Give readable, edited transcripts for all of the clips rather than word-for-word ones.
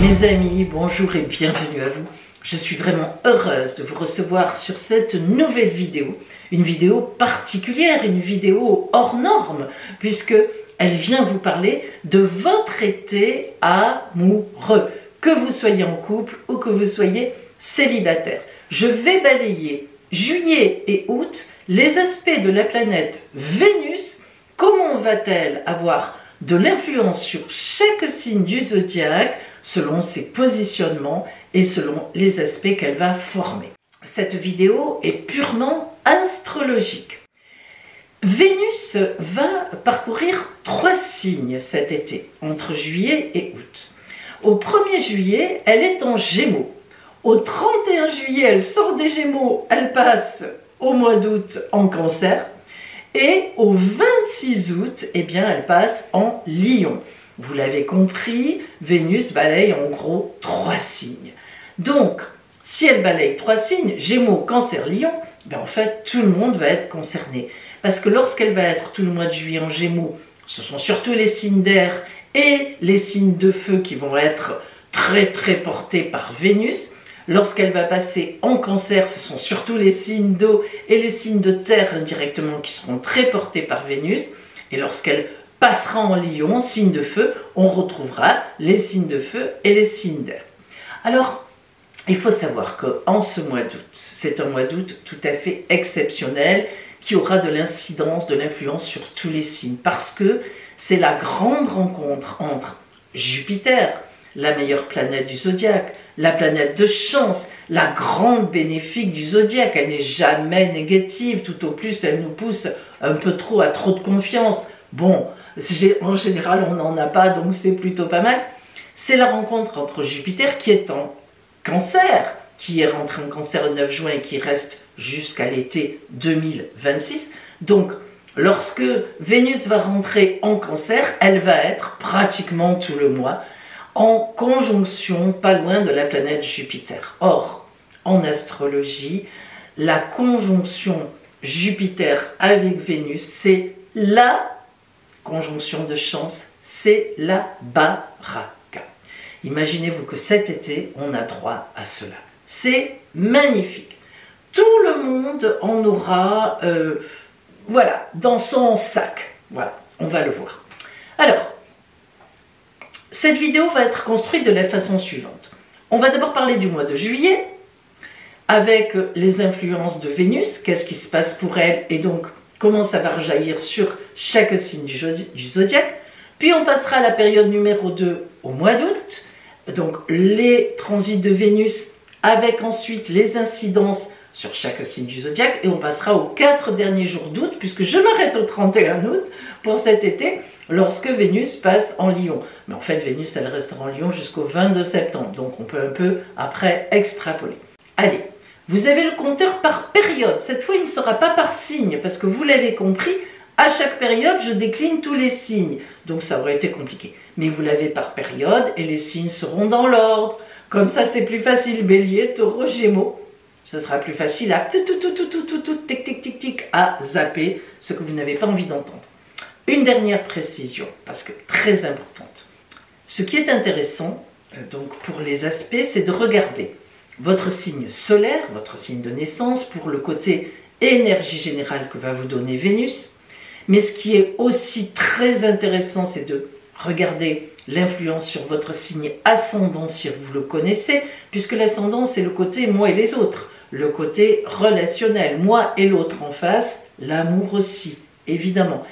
Mes amis, bonjour et bienvenue à vous. Je suis vraiment heureuse de vous recevoir sur cette nouvelle vidéo. Une vidéo particulière, une vidéo hors norme, puisque elle vient vous parler de votre été amoureux. Que vous soyez en couple ou que vous soyez célibataire. Je vais balayer juillet et août les aspects de la planète Vénus. Comment va-t-elle avoir de l'influence sur chaque signe du zodiaque selon ses positionnements et selon les aspects qu'elle va former. Cette vidéo est purement astrologique. Vénus va parcourir 3 signes cet été, entre juillet et août. Au 1er juillet, elle est en Gémeaux. Au 31 juillet, elle sort des Gémeaux, elle passe au mois d'août en Cancer. Et au 26 août, eh bien, elle passe en Lion. Vous l'avez compris, Vénus balaye en gros 3 signes. Donc, si elle balaye 3 signes, Gémeaux, Cancer, Lion, ben en fait, tout le monde va être concerné. Parce que lorsqu'elle va être tout le mois de juillet en Gémeaux, ce sont surtout les signes d'air et les signes de feu qui vont être très portés par Vénus. Lorsqu'elle va passer en Cancer, ce sont surtout les signes d'eau et les signes de terre indirectement qui seront très portés par Vénus. Et lorsqu'elle passera en Lion, signe de feu, on retrouvera les signes de feu et les signes d'air. Alors, il faut savoir qu'en ce mois d'août, c'est un mois d'août tout à fait exceptionnel qui aura de l'incidence, de l'influence sur tous les signes parce que c'est la grande rencontre entre Jupiter, la meilleure planète du zodiaque, la planète de chance, la grande bénéfique du zodiaque. Elle n'est jamais négative, tout au plus elle nous pousse un peu trop à trop de confiance. Bon, en général on n'en a pas, donc c'est plutôt pas mal. C'est la rencontre entre Jupiter qui est en Cancer, qui est rentré en Cancer le 9 juin et qui reste jusqu'à l'été 2026. Donc lorsque Vénus va rentrer en Cancer, elle va être pratiquement tout le mois en conjonction pas loin de la planète Jupiter. Or, en astrologie, la conjonction Jupiter avec Vénus, c'est la conjonction de chance, c'est la baraka. Imaginez-vous que cet été, on a droit à cela. C'est magnifique. Tout le monde en aura, voilà, dans son sac. Voilà, on va le voir. Alors, cette vidéo va être construite de la façon suivante. On va d'abord parler du mois de juillet, avec les influences de Vénus, qu'est-ce qui se passe pour elle, et donc comment ça va rejaillir sur chaque signe du zodiaque. Puis on passera à la période numéro 2 au mois d'août, donc les transits de Vénus, avec ensuite les incidences sur chaque signe du zodiaque, et on passera aux 4 derniers jours d'août, puisque je m'arrête au 31 août pour cet été, lorsque Vénus passe en Lion. Mais en fait, Vénus, elle restera en Lion jusqu'au 22 septembre, donc on peut un peu après extrapoler. Allez, vous avez le compteur par période. Cette fois, il ne sera pas par signe, parce que vous l'avez compris, à chaque période, je décline tous les signes. Donc ça aurait été compliqué. Mais vous l'avez par période, et les signes seront dans l'ordre. Comme ça, c'est plus facile. Bélier, Taureau, Gémeaux. Ce sera plus facile à tic, à zapper ce que vous n'avez pas envie d'entendre. Une dernière précision, parce que très importante. Ce qui est intéressant, donc pour les aspects, c'est de regarder votre signe solaire, votre signe de naissance, pour le côté énergie générale que va vous donner Vénus. Mais ce qui est aussi très intéressant, c'est de regarder l'influence sur votre signe ascendant, si vous le connaissez, puisque l'ascendant, c'est le côté moi et les autres, le côté relationnel, moi et l'autre en face, l'amour aussi, évidemment.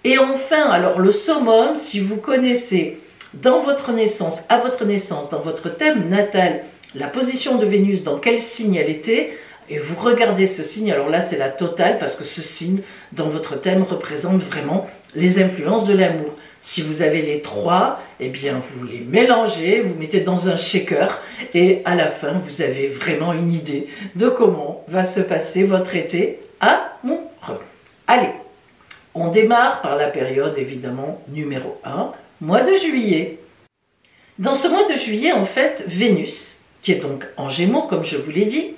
Et enfin, alors le summum, si vous connaissez dans votre naissance, à votre naissance, dans votre thème natal, la position de Vénus, dans quel signe elle était, et vous regardez ce signe, alors là c'est la totale, parce que ce signe, dans votre thème, représente vraiment les influences de l'amour. Si vous avez les 3, eh bien vous les mélangez, vous mettez dans un shaker, et à la fin, vous avez vraiment une idée de comment va se passer votre été amoureux. Allez, on démarre par la période évidemment numéro 1, mois de juillet. Dans ce mois de juillet, en fait, Vénus, qui est donc en Gémeaux, comme je vous l'ai dit,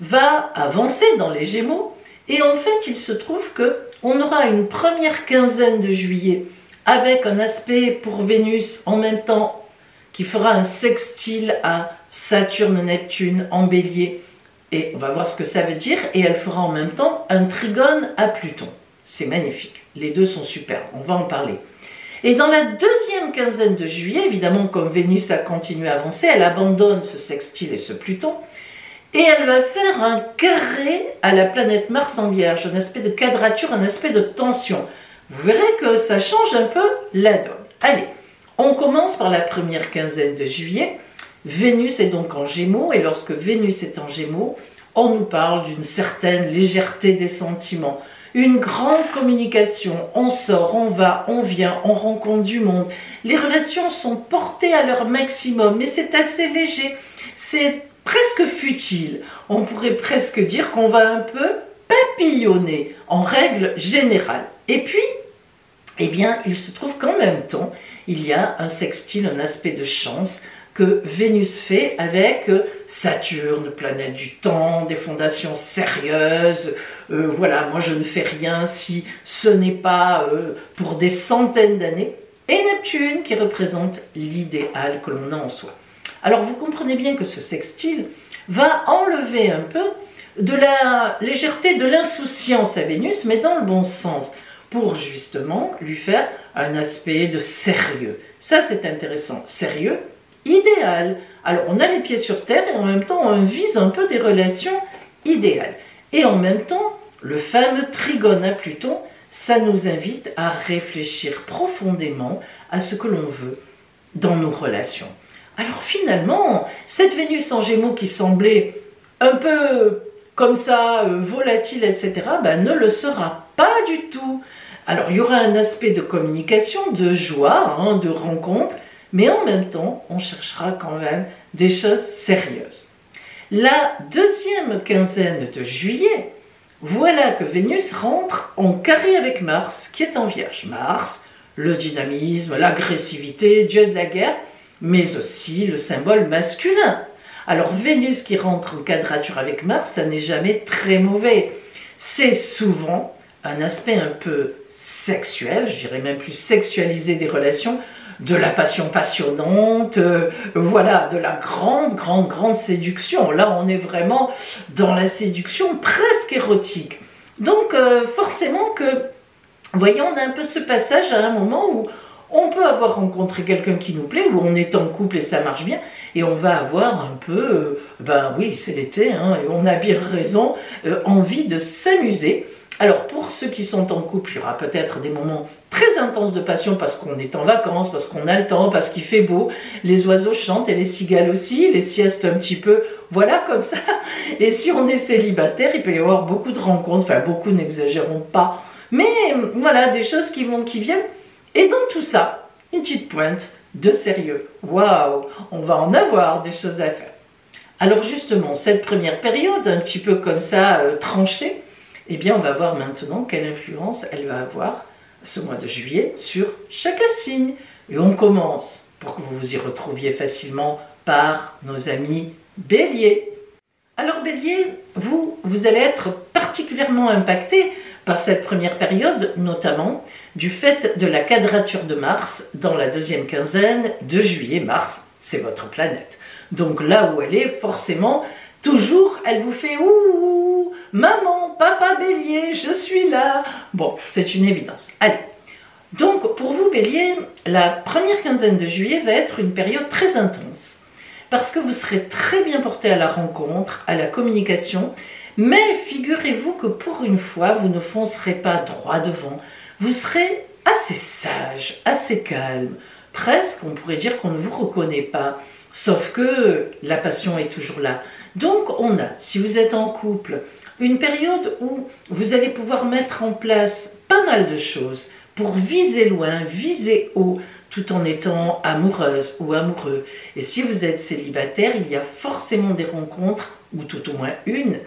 va avancer dans les Gémeaux. Et en fait, il se trouve qu'on aura une première quinzaine de juillet avec un aspect pour Vénus en même temps qui fera un sextile à Saturne-Neptune en Bélier. Et on va voir ce que ça veut dire. Et elle fera en même temps un trigone à Pluton. C'est magnifique. Les deux sont super. On va en parler. Et dans la deuxième quinzaine de juillet, évidemment, comme Vénus a continué à avancer, elle abandonne ce sextile et ce Pluton. Et elle va faire un carré à la planète Mars en Vierge. Un aspect de quadrature, un aspect de tension. Vous verrez que ça change un peu la donne. Allez, on commence par la première quinzaine de juillet. Vénus est donc en Gémeaux, et lorsque Vénus est en Gémeaux, on nous parle d'une certaine légèreté des sentiments, une grande communication, on sort, on va, on vient, on rencontre du monde. Les relations sont portées à leur maximum, mais c'est assez léger, c'est presque futile. On pourrait presque dire qu'on va un peu papillonner en règle générale. Et puis, eh bien, il se trouve qu'en même temps, il y a un sextile, un aspect de chance que Vénus fait avec Saturne, planète du temps, des fondations sérieuses. Voilà, moi je ne fais rien si ce n'est pas pour des centaines d'années. Et Neptune qui représente l'idéal que l'on a en soi. Alors vous comprenez bien que ce sextile va enlever un peu de la légèreté, de l'insouciance à Vénus, mais dans le bon sens, pour justement lui faire un aspect de sérieux. Ça c'est intéressant, sérieux, idéal. Alors on a les pieds sur terre et en même temps on vise un peu des relations idéales. Et en même temps, le fameux trigone à Pluton, ça nous invite à réfléchir profondément à ce que l'on veut dans nos relations. Alors finalement, cette Vénus en Gémeaux qui semblait un peu comme ça, volatile, etc., ben, ne le sera pas du tout. Alors il y aura un aspect de communication, de joie, hein, de rencontre, mais en même temps, on cherchera quand même des choses sérieuses. La deuxième quinzaine de juillet, voilà que Vénus rentre en carré avec Mars, qui est en Vierge. Mars, le dynamisme, l'agressivité, dieu de la guerre, mais aussi le symbole masculin. Alors Vénus qui rentre en quadrature avec Mars, ça n'est jamais très mauvais. C'est souvent un aspect un peu sexuel, je dirais même plus sexualisé des relations, de la passion passionnante, voilà, de la grande séduction. Là, on est vraiment dans la séduction presque érotique. Donc, forcément que, vous voyez, on a un peu ce passage à un moment où on peut avoir rencontré quelqu'un qui nous plaît, où on est en couple et ça marche bien, et on va avoir un peu, ben oui, c'est l'été, hein, et on a bien raison, envie de s'amuser. Alors pour ceux qui sont en couple, il y aura peut-être des moments très intenses de passion parce qu'on est en vacances, parce qu'on a le temps, parce qu'il fait beau, les oiseaux chantent et les cigales aussi, les siestes un petit peu, voilà comme ça. Et si on est célibataire, il peut y avoir beaucoup de rencontres, enfin beaucoup, n'exagérons pas, mais voilà, des choses qui viennent. Et dans tout ça, une petite pointe de sérieux. Waouh, on va en avoir des choses à faire. Alors justement, cette première période, un petit peu comme ça, tranchée, eh bien, on va voir maintenant quelle influence elle va avoir ce mois de juillet sur chaque signe. Et on commence, pour que vous vous y retrouviez facilement, par nos amis Bélier. Alors Bélier, vous allez être particulièrement impacté par cette première période, notamment du fait de la quadrature de Mars dans la deuxième quinzaine de juillet. Mars, c'est votre planète. Donc là où elle est, forcément, toujours, elle vous fait « Ouh, maman, papa Bélier, je suis là !» Bon, c'est une évidence. Allez, donc pour vous Bélier, la première quinzaine de juillet va être une période très intense. Parce que vous serez très bien porté à la rencontre, à la communication, mais figurez-vous que pour une fois, vous ne foncerez pas droit devant. Vous serez assez sage, assez calme. Presque, on pourrait dire qu'on ne vous reconnaît pas. Sauf que la passion est toujours là. Donc on a, si vous êtes en couple, une période où vous allez pouvoir mettre en place pas mal de choses pour viser loin, viser haut, tout en étant amoureuse ou amoureux. Et si vous êtes célibataire, il y a forcément des rencontres, ou tout au moins une,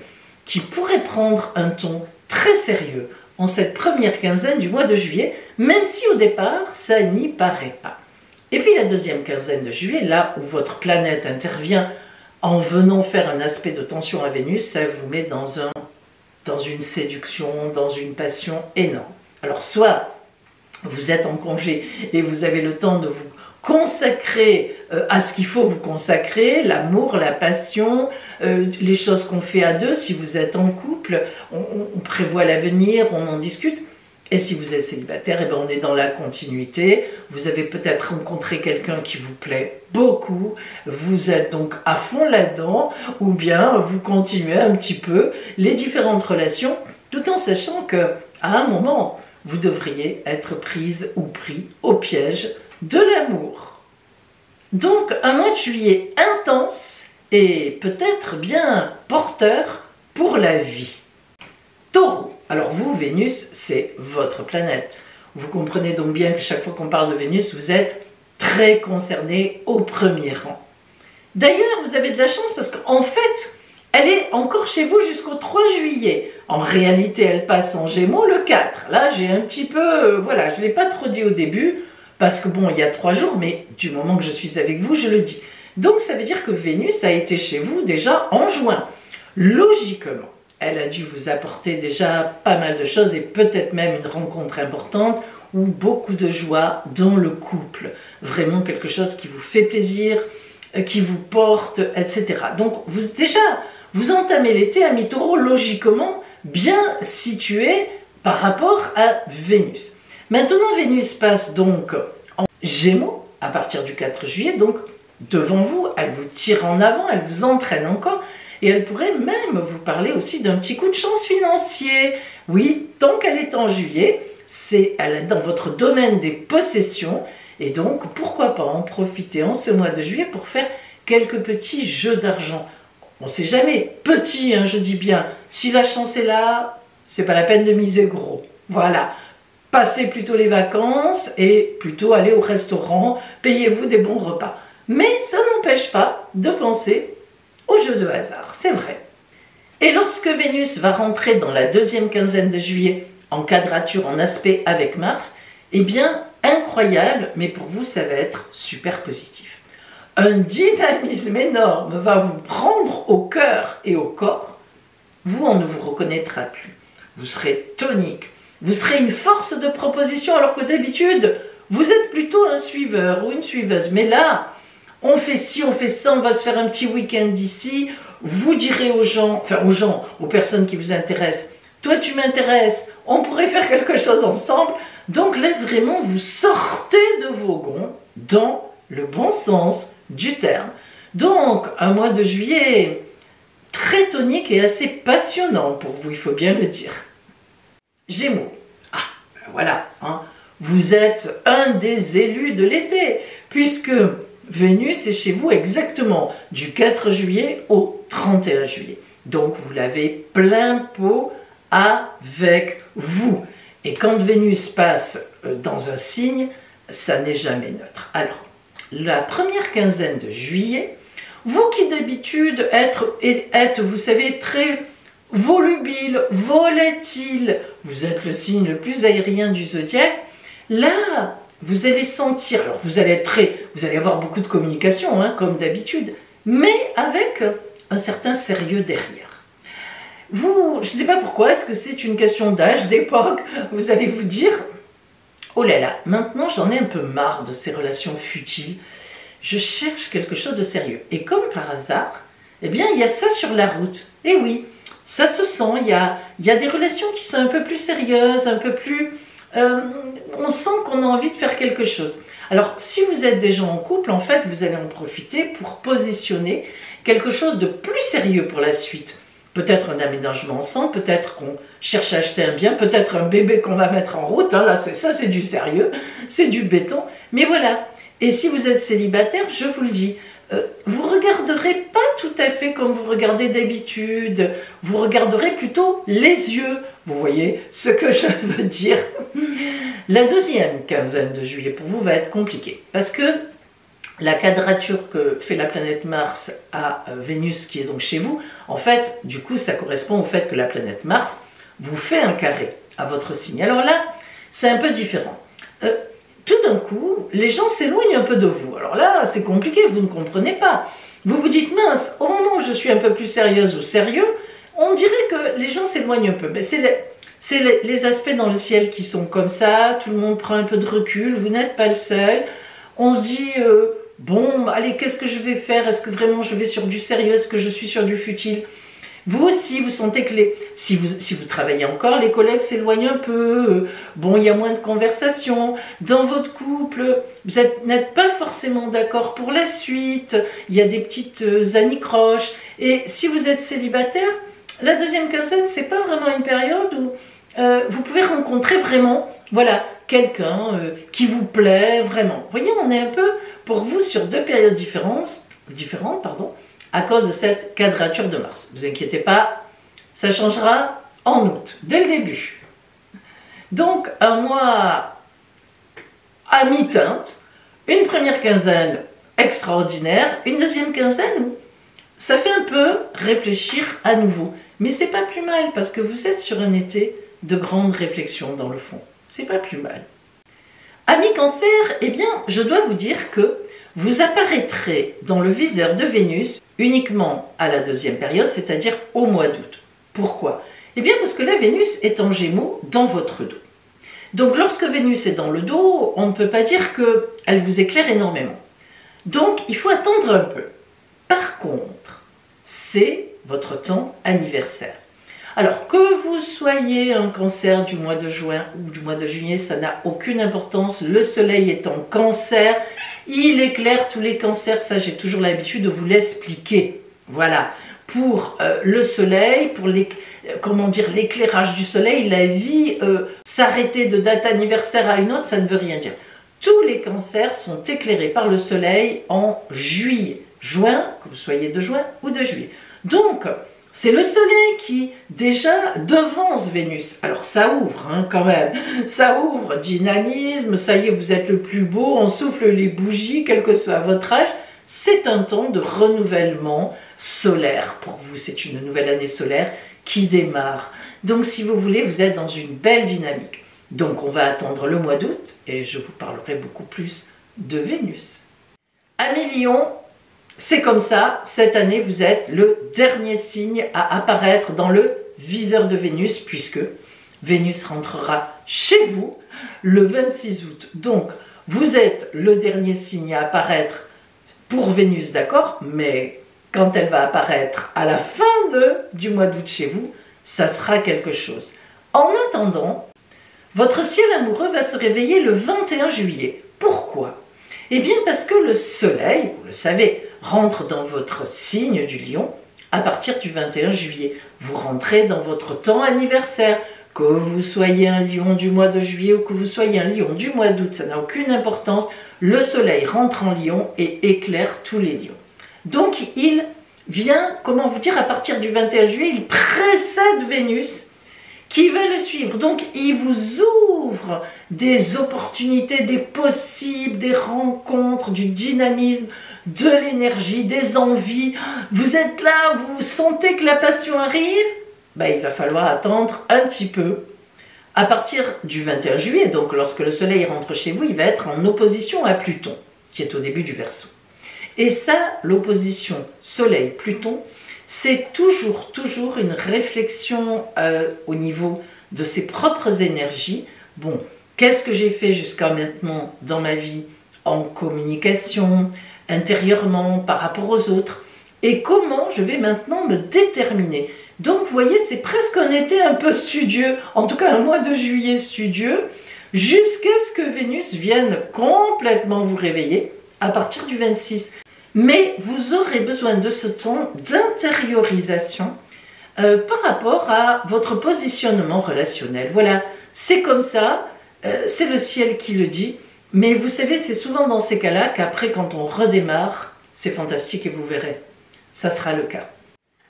qui pourrait prendre un ton très sérieux en cette première quinzaine du mois de juillet, même si au départ, ça n'y paraît pas. Et puis la deuxième quinzaine de juillet, là où votre planète intervient en venant faire un aspect de tension à Vénus, ça vous met dans une séduction, dans une passion énorme. Alors soit vous êtes en congé et vous avez le temps de vous consacrer à ce qu'il faut vous consacrer, l'amour, la passion, les choses qu'on fait à deux. Si vous êtes en couple, on prévoit l'avenir, on en discute. Et si vous êtes célibataire, eh bien on est dans la continuité. Vous avez peut-être rencontré quelqu'un qui vous plaît beaucoup, vous êtes donc à fond là-dedans, ou bien vous continuez un petit peu les différentes relations, tout en sachant que à un moment, vous devriez être prise ou pris au piège de l'amour. Donc un mois de juillet intense et peut-être bien porteur pour la vie. Taureau. Alors vous, Vénus, c'est votre planète. Vous comprenez donc bien que chaque fois qu'on parle de Vénus, vous êtes très concerné au premier rang. D'ailleurs, vous avez de la chance parce qu'en fait, elle est encore chez vous jusqu'au 3 juillet. En réalité, elle passe en Gémeaux le 4. Là, j'ai un petit peu... voilà, je ne l'ai pas trop dit au début parce que bon, il y a 3 jours, mais du moment que je suis avec vous, je le dis. Donc, ça veut dire que Vénus a été chez vous déjà en juin. Logiquement, elle a dû vous apporter déjà pas mal de choses et peut-être même une rencontre importante ou beaucoup de joie dans le couple. Vraiment quelque chose qui vous fait plaisir, qui vous porte, etc. Donc vous entamez l'été à mi-taureau logiquement bien situé par rapport à Vénus. Maintenant, Vénus passe donc en Gémeaux à partir du 4 juillet, donc devant vous, elle vous tire en avant, elle vous entraîne encore. Et elle pourrait même vous parler aussi d'un petit coup de chance financier. Oui, tant qu'elle est en juillet, elle est dans votre domaine des possessions. Et donc, pourquoi pas en profiter en ce mois de juillet pour faire quelques petits jeux d'argent. On ne sait jamais, petit, hein, je dis bien. Si la chance est là, c'est pas la peine de miser gros. Voilà. Passez plutôt les vacances et plutôt allez au restaurant, payez-vous des bons repas. Mais ça n'empêche pas de penser au jeu de hasard, c'est vrai. Et lorsque Vénus va rentrer dans la deuxième quinzaine de juillet, en quadrature, en aspect avec Mars, eh bien, incroyable, mais pour vous, ça va être super positif. Un dynamisme énorme va vous prendre au cœur et au corps. Vous, on ne vous reconnaîtra plus. Vous serez tonique. Vous serez une force de proposition, alors que d'habitude, vous êtes plutôt un suiveur ou une suiveuse. Mais là, on fait ci, on fait ça, on va se faire un petit week-end ici. Vous direz aux gens, aux personnes qui vous intéressent, toi tu m'intéresses, on pourrait faire quelque chose ensemble. Donc là, vraiment, vous sortez de vos gonds dans le bon sens du terme. Donc, un mois de juillet très tonique et assez passionnant pour vous, il faut bien le dire. Gémeaux. Ah, ben voilà, hein. Vous êtes un des élus de l'été, puisque Vénus est chez vous exactement du 4 juillet au 31 juillet. Donc vous l'avez plein pot avec vous. Et quand Vénus passe dans un signe, ça n'est jamais neutre. Alors, la première quinzaine de juillet, vous qui d'habitude êtes, vous savez, très volubile, volatile, vous êtes le signe le plus aérien du zodiaque, là, vous allez sentir, alors vous allez avoir beaucoup de communication, hein, comme d'habitude, mais avec un certain sérieux derrière. Vous, je ne sais pas pourquoi, est-ce que c'est une question d'âge, d'époque, vous allez vous dire, oh là là, maintenant j'en ai un peu marre de ces relations futiles, je cherche quelque chose de sérieux. Et comme par hasard, eh bien il y a ça sur la route, et oui, ça se sent, il y a des relations qui sont un peu plus sérieuses, un peu plus... on sent qu'on a envie de faire quelque chose. Alors, si vous êtes déjà en couple, en fait, vous allez en profiter pour positionner quelque chose de plus sérieux pour la suite. Peut-être un aménagement ensemble, peut-être qu'on cherche à acheter un bien, peut-être un bébé qu'on va mettre en route. Hein, là, ça, c'est du sérieux, c'est du béton. Mais voilà. Et si vous êtes célibataire, je vous le dis, vous ne regarderez pas tout à fait comme vous regardez d'habitude. Vous regarderez plutôt les yeux. Vous voyez ce que je veux dire? La deuxième quinzaine de juillet pour vous va être compliquée. Parce que la quadrature que fait la planète Mars à Vénus, qui est donc chez vous, en fait, du coup, ça correspond au fait que la planète Mars vous fait un carré à votre signe. Alors là, c'est un peu différent. Tout d'un coup, les gens s'éloignent un peu de vous. Alors là, c'est compliqué, vous ne comprenez pas. Vous vous dites, mince, au moment où je suis un peu plus sérieuse ou sérieux, on dirait que les gens s'éloignent un peu. Mais c'est les aspects dans le ciel qui sont comme ça, tout le monde prend un peu de recul, vous n'êtes pas le seul. On se dit, bon, allez, qu'est-ce que je vais faire? Est-ce que vraiment je vais sur du sérieux? Est-ce que je suis sur du futile? Vous aussi, vous sentez que si vous travaillez encore, les collègues s'éloignent un peu, bon, il y a moins de conversations. Dans votre couple, vous n'êtes pas forcément d'accord pour la suite, il y a des petites anicroches. Et si vous êtes célibataire, la deuxième quinzaine, c'est pas vraiment une période où vous pouvez rencontrer vraiment, voilà, quelqu'un qui vous plaît vraiment. Vous voyez, on est un peu, pour vous, sur deux périodes différentes, à cause de cette quadrature de Mars. Ne vous inquiétez pas, ça changera en août, dès le début. Donc, un mois à mi-teinte, une première quinzaine extraordinaire, une deuxième quinzaine où ça fait un peu réfléchir à nouveau. Mais c'est pas plus mal, parce que vous êtes sur un été de grande réflexion dans le fond. C'est pas plus mal. Amis Cancer, eh bien, je dois vous dire que vous apparaîtrez dans le viseur de Vénus uniquement à la deuxième période, c'est-à-dire au mois d'août. Pourquoi? Eh bien, parce que la Vénus est en Gémeaux dans votre dos. Donc, lorsque Vénus est dans le dos, on ne peut pas dire qu'elle vous éclaire énormément. Donc, il faut attendre un peu. Par contre, c'est votre temps anniversaire. Alors, que vous soyez un cancer du mois de juin ou du mois de juillet, ça n'a aucune importance. Le soleil est en cancer, il éclaire tous les cancers, ça j'ai toujours l'habitude de vous l'expliquer. Voilà, pour le soleil, pour l'éclairage du soleil, la vie, s'arrêter de date anniversaire à une autre, ça ne veut rien dire. Tous les cancers sont éclairés par le soleil en juillet, juin, que vous soyez de juin ou de juillet. Donc, c'est le soleil qui, déjà, devance Vénus. Alors, ça ouvre, hein, quand même. Ça ouvre, dynamisme, ça y est, vous êtes le plus beau, on souffle les bougies, quel que soit votre âge. C'est un temps de renouvellement solaire. Pour vous, c'est une nouvelle année solaire qui démarre. Donc, si vous voulez, vous êtes dans une belle dynamique. Donc, on va attendre le mois d'août et je vous parlerai beaucoup plus de Vénus. Amis Lion, c'est comme ça, cette année, vous êtes le dernier signe à apparaître dans le viseur de Vénus, puisque Vénus rentrera chez vous le 26 août. Donc, vous êtes le dernier signe à apparaître pour Vénus, d'accord, mais quand elle va apparaître à la fin du mois d'août chez vous, ça sera quelque chose. En attendant, votre ciel amoureux va se réveiller le 21 juillet. Pourquoi? Eh bien parce que le soleil, vous le savez, rentre dans votre signe du lion à partir du 21 juillet. Vous rentrez dans votre temps anniversaire. Que vous soyez un lion du mois de juillet ou que vous soyez un lion du mois d'août, ça n'a aucune importance. Le soleil rentre en lion et éclaire tous les lions. Donc il vient, comment vous dire, à partir du 21 juillet, il précède Vénus qui va le suivre. Donc il vous ouvre des opportunités, des possibles, des rencontres, du dynamisme, de l'énergie, des envies. Vous êtes là, vous sentez que la passion arrive, il va falloir attendre un petit peu. À partir du 21 juillet, donc lorsque le soleil rentre chez vous, il va être en opposition à Pluton, qui est au début du Verseau. Et ça, l'opposition Soleil-Pluton, c'est toujours une réflexion au niveau de ses propres énergies. Bon, qu'est-ce que j'ai fait jusqu'à maintenant dans ma vie en communication, intérieurement, par rapport aux autres, et comment je vais maintenant me déterminer. Donc, vous voyez, c'est presque un été un peu studieux, en tout cas un mois de juillet studieux, jusqu'à ce que Vénus vienne complètement vous réveiller à partir du 26. Mais vous aurez besoin de ce temps d'intériorisation par rapport à votre positionnement relationnel. Voilà, c'est comme ça, c'est le ciel qui le dit, mais vous savez, c'est souvent dans ces cas-là qu'après, quand on redémarre, c'est fantastique et vous verrez, ça sera le cas.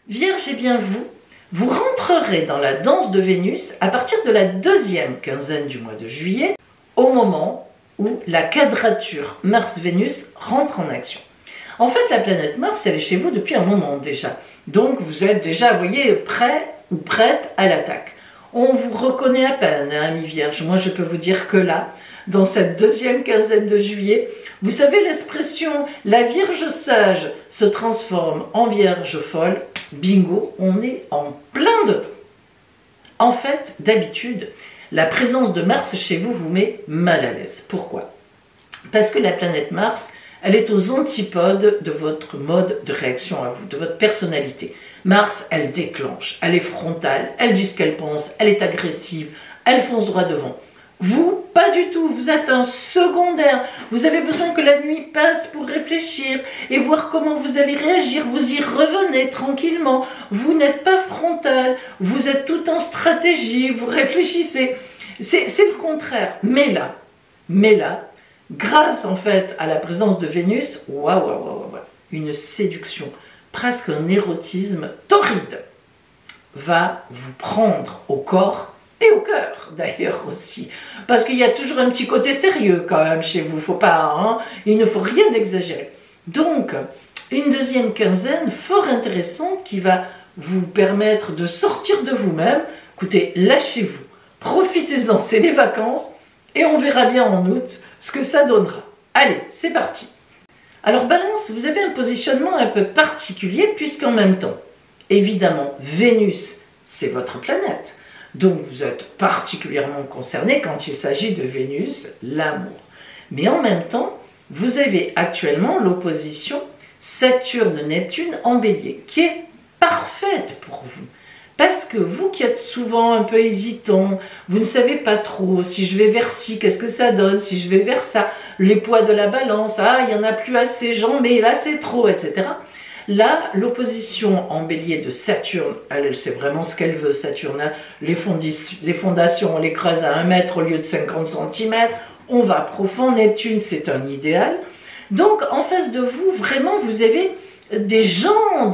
Vierge, eh bien vous rentrerez dans la danse de Vénus à partir de la deuxième quinzaine du mois de juillet, au moment où la quadrature Mars-Vénus rentre en action. En fait, la planète Mars, elle est chez vous depuis un moment déjà. Donc, vous êtes déjà, vous voyez, prêt ou prête à l'attaque. On vous reconnaît à peine, hein, amis Vierge. Moi, je peux vous dire que là, dans cette deuxième quinzaine de juillet, vous savez l'expression « la Vierge sage se transforme en Vierge folle ». Bingo, on est en plein dedans. En fait, d'habitude, la présence de Mars chez vous vous met mal à l'aise. Pourquoi? Parce que la planète Mars, elle est aux antipodes de votre mode de réaction à vous, de votre personnalité. Mars, elle déclenche, elle est frontale, elle dit ce qu'elle pense, elle est agressive, elle fonce droit devant. Vous, pas du tout, vous êtes un secondaire. Vous avez besoin que la nuit passe pour réfléchir et voir comment vous allez réagir. Vous y revenez tranquillement. Vous n'êtes pas frontal, vous êtes tout en stratégie, vous réfléchissez. C'est le contraire. Mais là, grâce en fait à la présence de Vénus, une séduction, presque un érotisme torride va vous prendre au corps et au cœur d'ailleurs aussi, parce qu'il y a toujours un petit côté sérieux quand même chez vous, faut pas, hein, il ne faut rien exagérer. Donc, une deuxième quinzaine fort intéressante qui va vous permettre de sortir de vous-même. Écoutez, lâchez-vous, profitez-en, c'est les vacances, et on verra bien en août ce que ça donnera. Allez, c'est parti. Alors Balance, vous avez un positionnement un peu particulier, puisqu'en même temps, évidemment, Vénus, c'est votre planète. Donc vous êtes particulièrement concerné quand il s'agit de Vénus, l'amour. Mais en même temps, vous avez actuellement l'opposition Saturne-Neptune en Bélier, qui est parfaite pour vous. Parce que vous qui êtes souvent un peu hésitant, vous ne savez pas trop si je vais vers ci, qu'est-ce que ça donne, si je vais vers ça, les poids de la balance, ah, il n'y en a plus assez, j'en mets, là c'est trop, etc. Là, l'opposition en Bélier de Saturne, elle sait vraiment ce qu'elle veut, Saturne. Hein. Les fondations, on les creuse à 1 mètre au lieu de 50 cm. On va profond. Neptune, c'est un idéal. Donc, en face de vous, vraiment, vous avez des gens,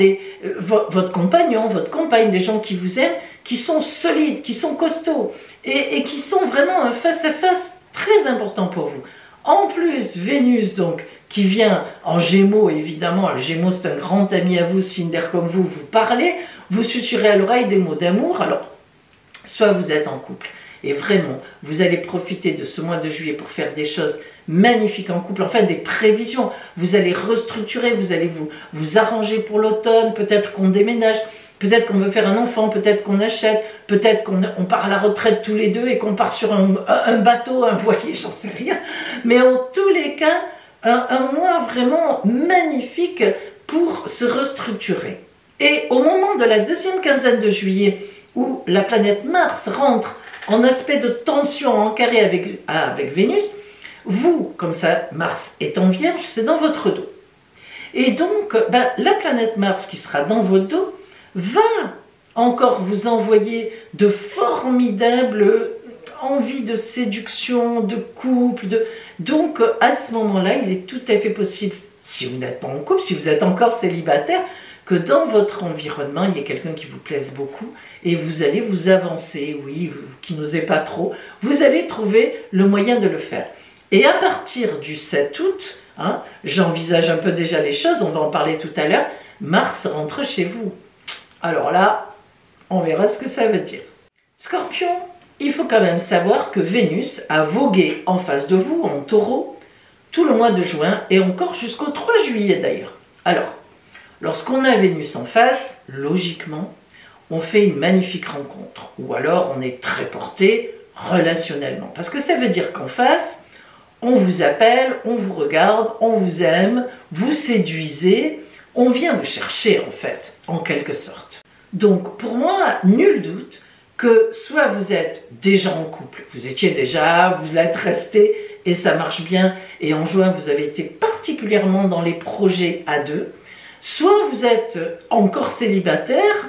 votre compagnon, votre compagne, des gens qui vous aiment, qui sont solides, qui sont costauds et qui sont vraiment un face-à-face très important pour vous. En plus, Vénus, donc, qui vient en Gémeaux, évidemment, le Gémeaux c'est un grand ami à vous, signe d'air comme vous parlez, vous susurrez à l'oreille des mots d'amour, alors soit vous êtes en couple, et vraiment, vous allez profiter de ce mois de juillet pour faire des choses magnifiques en couple, enfin des prévisions, vous allez restructurer, vous allez vous arranger pour l'automne, peut-être qu'on déménage, peut-être qu'on veut faire un enfant, peut-être qu'on achète, peut-être qu'on part à la retraite tous les deux et qu'on part sur un bateau, un voilier, j'en sais rien, mais en tous les cas, un mois vraiment magnifique pour se restructurer. Et au moment de la deuxième quinzaine de juillet, où la planète Mars rentre en aspect de tension en carré avec Vénus, vous, comme ça, Mars est en Vierge, c'est dans votre dos. Et donc, la planète Mars qui sera dans votre dos va encore vous envoyer de formidables envies de séduction, de couple, donc à ce moment-là, il est tout à fait possible, si vous n'êtes pas en couple, si vous êtes encore célibataire, que dans votre environnement, il y ait quelqu'un qui vous plaise beaucoup et vous allez vous avancer, oui, vous qui n'osez pas trop, vous allez trouver le moyen de le faire. Et à partir du 7 août, hein, j'envisage un peu déjà les choses, on va en parler tout à l'heure, Mars rentre chez vous. Alors là, on verra ce que ça veut dire. Scorpion, il faut quand même savoir que Vénus a vogué en face de vous, en taureau, tout le mois de juin et encore jusqu'au 3 juillet d'ailleurs. Alors, lorsqu'on a Vénus en face, logiquement, on fait une magnifique rencontre. Ou alors on est très porté relationnellement. Parce que ça veut dire qu'en face, on vous appelle, on vous regarde, on vous aime, vous séduisez, on vient vous chercher en fait, en quelque sorte. Donc pour moi, nul doute que soit vous êtes déjà en couple, vous étiez déjà, vous l'êtes resté et ça marche bien, et en juin vous avez été particulièrement dans les projets à deux, soit vous êtes encore célibataire,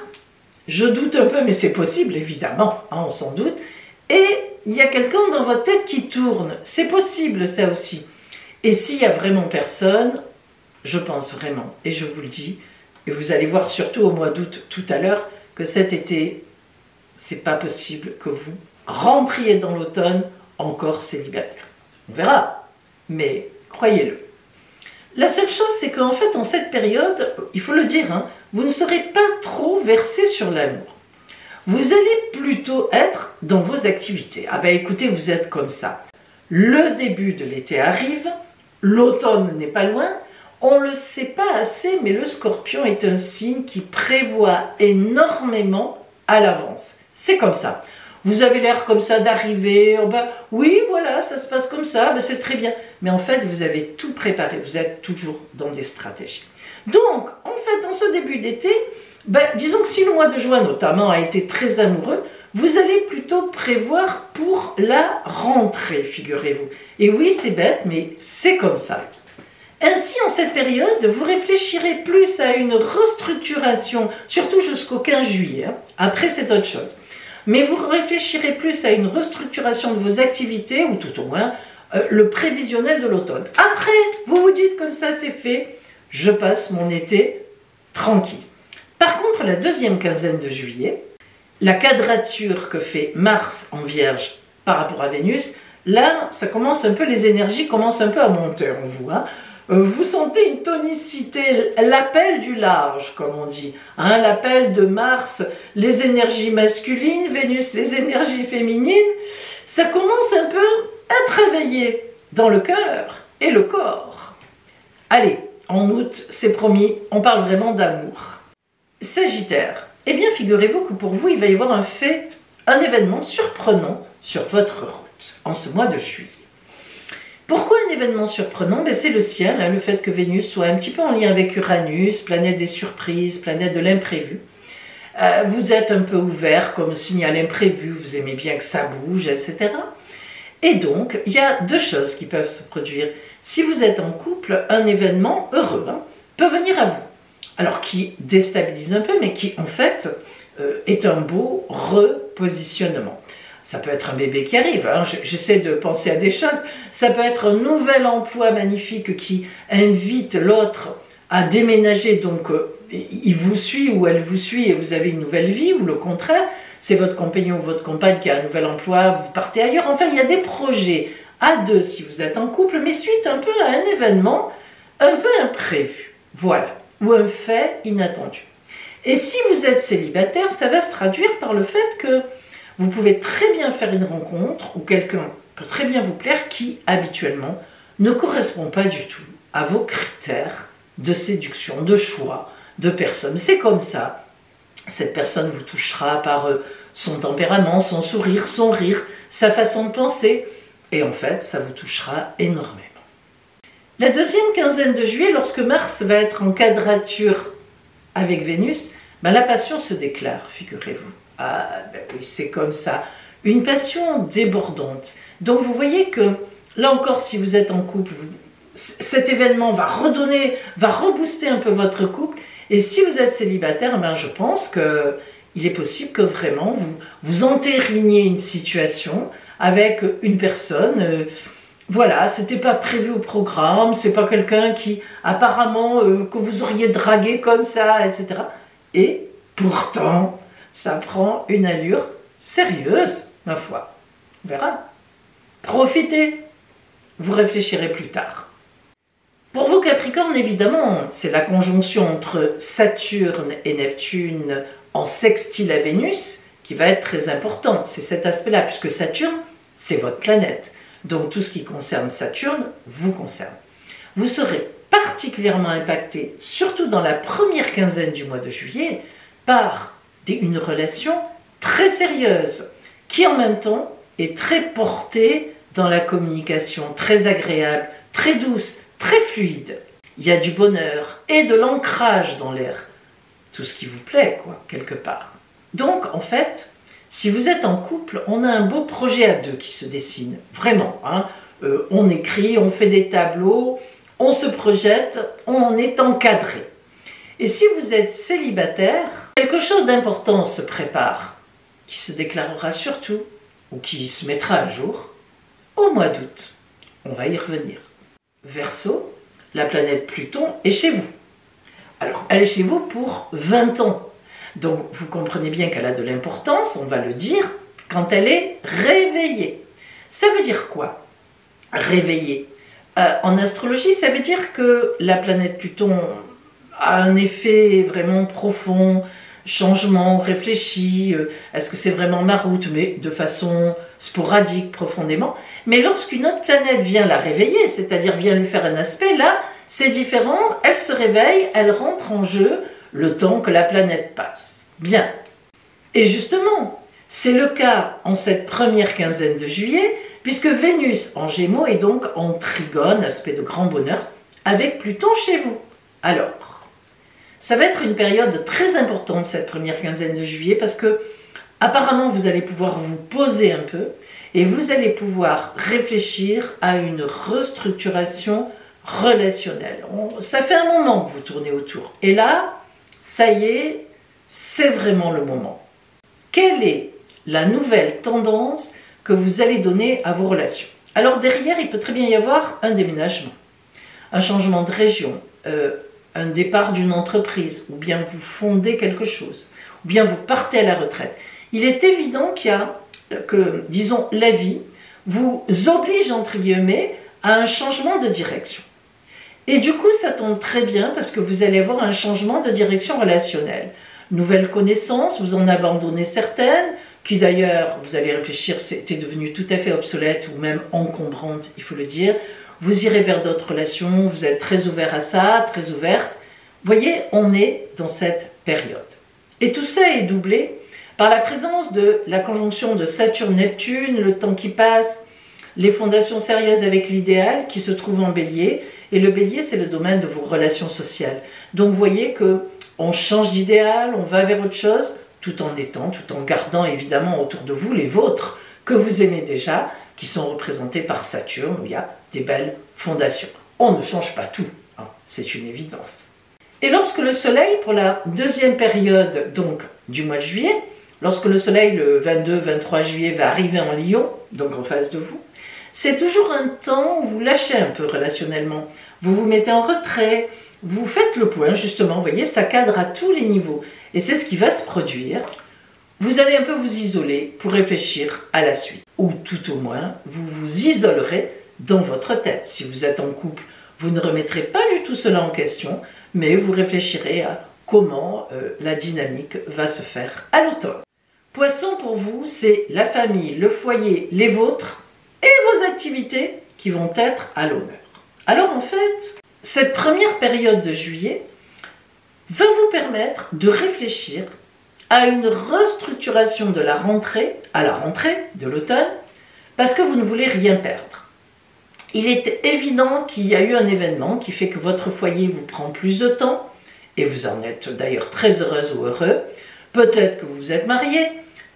je doute un peu mais c'est possible évidemment, hein, on s'en doute, et il y a quelqu'un dans votre tête qui tourne, c'est possible ça aussi. Et s'il n'y a vraiment personne, je pense vraiment, et je vous le dis, et vous allez voir surtout au mois d'août tout à l'heure, que cet été, c'est pas possible que vous rentriez dans l'automne encore célibataire. On verra, mais croyez-le. La seule chose, c'est qu'en fait, en cette période, il faut le dire, hein, vous ne serez pas trop versé sur l'amour. Vous allez plutôt être dans vos activités. Ah ben écoutez, vous êtes comme ça. Le début de l'été arrive, l'automne n'est pas loin, on ne le sait pas assez, mais le Scorpion est un signe qui prévoit énormément à l'avance. C'est comme ça. Vous avez l'air comme ça d'arriver, oh ben, oui, voilà, ça se passe comme ça, ben, c'est très bien. Mais en fait, vous avez tout préparé, vous êtes toujours dans des stratégies. Donc, en fait, dans ce début d'été, ben, disons que si le mois de juin notamment a été très amoureux, vous allez plutôt prévoir pour la rentrée, figurez-vous. Et oui, c'est bête, mais c'est comme ça. Ainsi, en cette période, vous réfléchirez plus à une restructuration, surtout jusqu'au 15 juillet. Hein. Après, c'est autre chose. Mais vous réfléchirez plus à une restructuration de vos activités, ou tout au moins le prévisionnel de l'automne. Après, vous vous dites comme ça, c'est fait, je passe mon été tranquille. Par contre, la deuxième quinzaine de juillet, la quadrature que fait Mars en Vierge par rapport à Vénus, là, ça commence un peu, les énergies commencent un peu à monter en vous. Hein. Vous sentez une tonicité, l'appel du large, comme on dit. Hein, l'appel de Mars, les énergies masculines, Vénus, les énergies féminines. Ça commence un peu à travailler dans le cœur et le corps. Allez, en août, c'est promis, on parle vraiment d'amour. Sagittaire, eh bien figurez-vous que pour vous, il va y avoir un événement surprenant sur votre route en ce mois de juillet. Pourquoi un événement surprenant? Ben, c'est le ciel, hein, le fait que Vénus soit un petit peu en lien avec Uranus, planète des surprises, planète de l'imprévu. Vous êtes un peu ouvert comme signe à l'imprévu, vous aimez bien que ça bouge, etc. Et donc, il y a deux choses qui peuvent se produire. Si vous êtes en couple, un événement heureux peut venir à vous. Alors, qui déstabilise un peu, mais qui, en fait, est un beau repositionnement. Ça peut être un bébé qui arrive, hein. J'essaie de penser à des choses. Ça peut être un nouvel emploi magnifique qui invite l'autre à déménager, donc il vous suit ou elle vous suit et vous avez une nouvelle vie, ou le contraire, c'est votre compagnon ou votre compagne qui a un nouvel emploi, vous partez ailleurs. Enfin, il y a des projets à deux si vous êtes en couple, mais suite un peu à un événement un peu imprévu, voilà, ou un fait inattendu. Et si vous êtes célibataire, ça va se traduire par le fait que vous pouvez très bien faire une rencontre, ou quelqu'un peut très bien vous plaire qui, habituellement, ne correspond pas du tout à vos critères de séduction, de choix, de personne. C'est comme ça. Cette personne vous touchera par son tempérament, son sourire, son rire, sa façon de penser. Et en fait, ça vous touchera énormément. La deuxième quinzaine de juillet, lorsque Mars va être en quadrature avec Vénus, ben la passion se déclare, figurez-vous. Ah, ben oui, c'est comme ça. Une passion débordante. Donc vous voyez que, là encore, si vous êtes en couple, cet événement va rebooster un peu votre couple. Et si vous êtes célibataire, ben je pense qu'il est possible que vraiment vous entériniez une situation avec une personne. Voilà, c'était pas prévu au programme, c'est pas quelqu'un qui, apparemment, que vous auriez dragué comme ça, etc. Et pourtant, ça prend une allure sérieuse, ma foi. On verra. Profitez, vous réfléchirez plus tard. Pour vous Capricorne, évidemment, c'est la conjonction entre Saturne et Neptune en sextile à Vénus qui va être très importante. C'est cet aspect-là, puisque Saturne, c'est votre planète. Donc tout ce qui concerne Saturne vous concerne. Vous serez particulièrement impacté, surtout dans la première quinzaine du mois de juillet, par une relation très sérieuse, qui en même temps est très portée dans la communication, très agréable, très douce, très fluide. Il y a du bonheur et de l'ancrage dans l'air. Tout ce qui vous plaît, quoi, quelque part. Donc, en fait, si vous êtes en couple, on a un beau projet à deux qui se dessine. Vraiment, hein. On écrit, on fait des tableaux, on se projette, on est encadré. Et si vous êtes célibataire, quelque chose d'important se prépare, qui se déclarera surtout, ou qui se mettra à jour, au mois d'août. On va y revenir. Verseau, la planète Pluton est chez vous. Alors, elle est chez vous pour 20 ans. Donc, vous comprenez bien qu'elle a de l'importance, on va le dire, quand elle est réveillée. Ça veut dire quoi, réveillée? En astrologie, ça veut dire que la planète Pluton a un effet vraiment profond, changement, réfléchi, est-ce que c'est vraiment ma route, mais de façon sporadique, profondément. Mais lorsqu'une autre planète vient la réveiller, c'est-à-dire vient lui faire un aspect, là, c'est différent, elle se réveille, elle rentre en jeu le temps que la planète passe. Bien. Et justement, C'est le cas en cette première quinzaine de juillet, puisque Vénus en Gémeaux est donc en trigone, aspect de grand bonheur, avec Pluton chez vous. Alors, ça va être une période très importante cette première quinzaine de juillet, parce que apparemment vous allez pouvoir vous poser un peu, et vous allez pouvoir réfléchir à une restructuration relationnelle. Ça fait un moment que vous tournez autour. Et là, ça y est, c'est vraiment le moment. Quelle est la nouvelle tendance que vous allez donner à vos relations? Alors derrière, il peut très bien y avoir un déménagement, un changement de région, un départ d'une entreprise, ou bien vous fondez quelque chose, ou bien vous partez à la retraite. Il est évident que, disons, la vie vous oblige, entre guillemets, à un changement de direction. Et du coup, ça tombe très bien parce que vous allez avoir un changement de direction relationnelle. Nouvelles connaissances, vous en abandonnez certaines, qui d'ailleurs, vous allez réfléchir, c'était devenu tout à fait obsolète ou même encombrante, il faut le dire. Vous irez vers d'autres relations, vous êtes très ouvert à ça, très ouverte. Vous voyez, on est dans cette période. Et tout ça est doublé par la présence de la conjonction de Saturne-Neptune, le temps qui passe, les fondations sérieuses avec l'idéal qui se trouve en Bélier. Et le Bélier, c'est le domaine de vos relations sociales. Donc vous voyez qu'on change d'idéal, on va vers autre chose, tout en gardant évidemment autour de vous les vôtres que vous aimez déjà, qui sont représentés par Saturne, où il y a des belles fondations. On ne change pas tout, hein, c'est une évidence. Et lorsque le Soleil, pour la deuxième période donc du mois de juillet, lorsque le Soleil, le 22-23 juillet, va arriver en Lion, donc en face de vous, c'est toujours un temps où vous lâchez un peu relationnellement. Vous vous mettez en retrait, vous faites le point justement, vous voyez, ça cadre à tous les niveaux. Et c'est ce qui va se produire. Vous allez un peu vous isoler pour réfléchir à la suite. Ou tout au moins, vous vous isolerez dans votre tête. Si vous êtes en couple, vous ne remettrez pas du tout cela en question, mais vous réfléchirez à comment la dynamique va se faire à l'automne. Poisson pour vous, c'est la famille, le foyer, les vôtres et vos activités qui vont être à l'honneur. Alors en fait, cette première période de juillet va vous permettre de réfléchir à une restructuration de la rentrée, à la rentrée de l'automne, parce que vous ne voulez rien perdre. Il est évident qu'il y a eu un événement qui fait que votre foyer vous prend plus de temps, et vous en êtes d'ailleurs très heureuse ou heureux. Peut-être que vous vous êtes marié,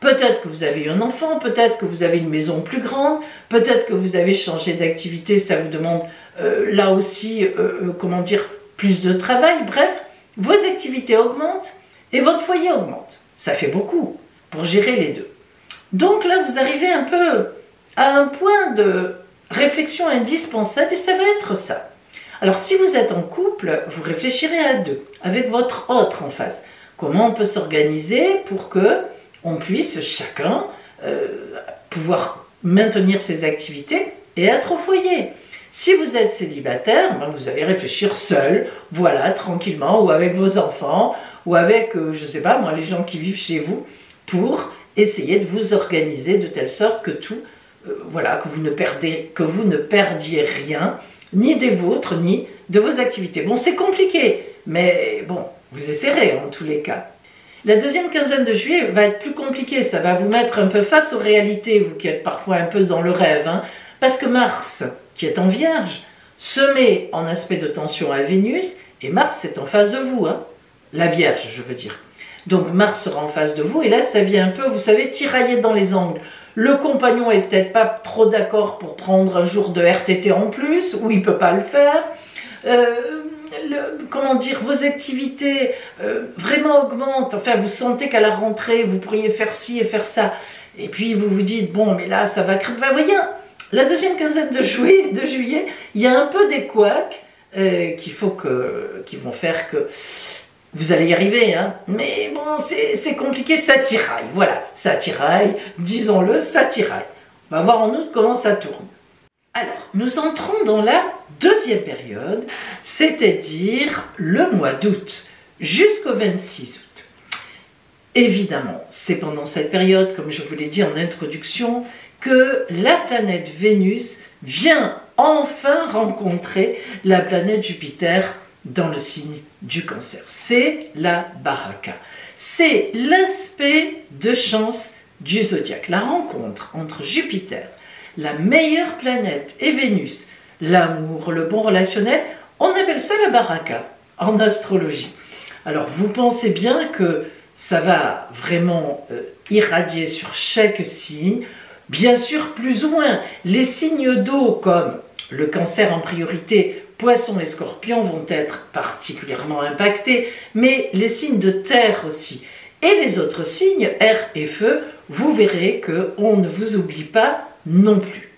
peut-être que vous avez eu un enfant, peut-être que vous avez une maison plus grande, peut-être que vous avez changé d'activité, ça vous demande là aussi, plus de travail. Bref, vos activités augmentent et votre foyer augmente. Ça fait beaucoup pour gérer les deux. Donc là, vous arrivez un peu à un point de réflexion indispensable et ça va être ça. Alors si vous êtes en couple, vous réfléchirez à deux, avec votre autre en face. Comment on peut s'organiser pour que on puisse chacun pouvoir maintenir ses activités et être au foyer. Si vous êtes célibataire, vous allez réfléchir seul, voilà, tranquillement, ou avec vos enfants, ou avec, je ne sais pas moi, les gens qui vivent chez vous, pour essayer de vous organiser de telle sorte que tout, que vous ne perdiez rien, ni des vôtres, ni de vos activités. Bon, c'est compliqué, mais bon, vous essaierez en tous les cas. La deuxième quinzaine de juillet va être plus compliquée, ça va vous mettre un peu face aux réalités, vous qui êtes parfois un peu dans le rêve, hein, parce que Mars, qui est en Vierge, se met en aspect de tension à Vénus, et Mars c'est en face de vous, hein, la Vierge je veux dire. Donc Mars sera en face de vous, et là ça vient un peu, vous savez, tirailler dans les angles. Le compagnon est peut-être pas trop d'accord pour prendre un jour de RTT en plus, ou il peut pas le faire. Vos activités vraiment augmentent, enfin vous sentez qu'à la rentrée vous pourriez faire ci et faire ça, et puis vous vous dites bon mais là ça va craindre. Vous voyez, la deuxième quinzaine de juillet, il y a un peu des couacs qui vont faire que vous allez y arriver, hein. Mais bon c'est compliqué, ça tiraille, voilà, ça tiraille, disons-le, ça tiraille. On va voir en août comment ça tourne. Alors, nous entrons dans la deuxième période, c'est-à-dire le mois d'août, jusqu'au 26 août. Évidemment, c'est pendant cette période, comme je vous l'ai dit en introduction, que la planète Vénus vient enfin rencontrer la planète Jupiter dans le signe du Cancer. C'est la baraka. C'est l'aspect de chance du zodiaque. La rencontre entre Jupiter, la meilleure planète, et Vénus, l'amour, le bon relationnel, on appelle ça la baraka en astrologie. Alors vous pensez bien que ça va vraiment irradier sur chaque signe, bien sûr plus ou moins. Les signes d'eau comme le Cancer en priorité, Poissons et Scorpions vont être particulièrement impactés, mais les signes de terre aussi. Et les autres signes, air et feu, vous verrez qu'on ne vous oublie pas non plus.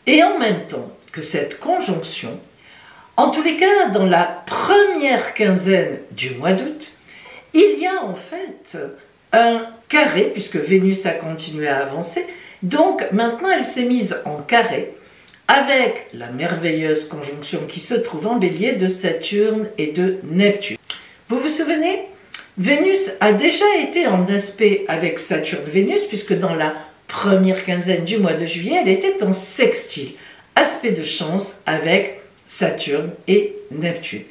Et en même temps que cette conjonction, en tous les cas dans la première quinzaine du mois d'août, il y a en fait un carré, puisque Vénus a continué à avancer, donc maintenant elle s'est mise en carré, avec la merveilleuse conjonction qui se trouve en Bélier de Saturne et de Neptune. Vous vous souvenez, Vénus a déjà été en aspect avec Saturne-Vénus, puisque dans la première quinzaine du mois de juillet, elle était en sextile, aspect de chance avec Saturne et Neptune.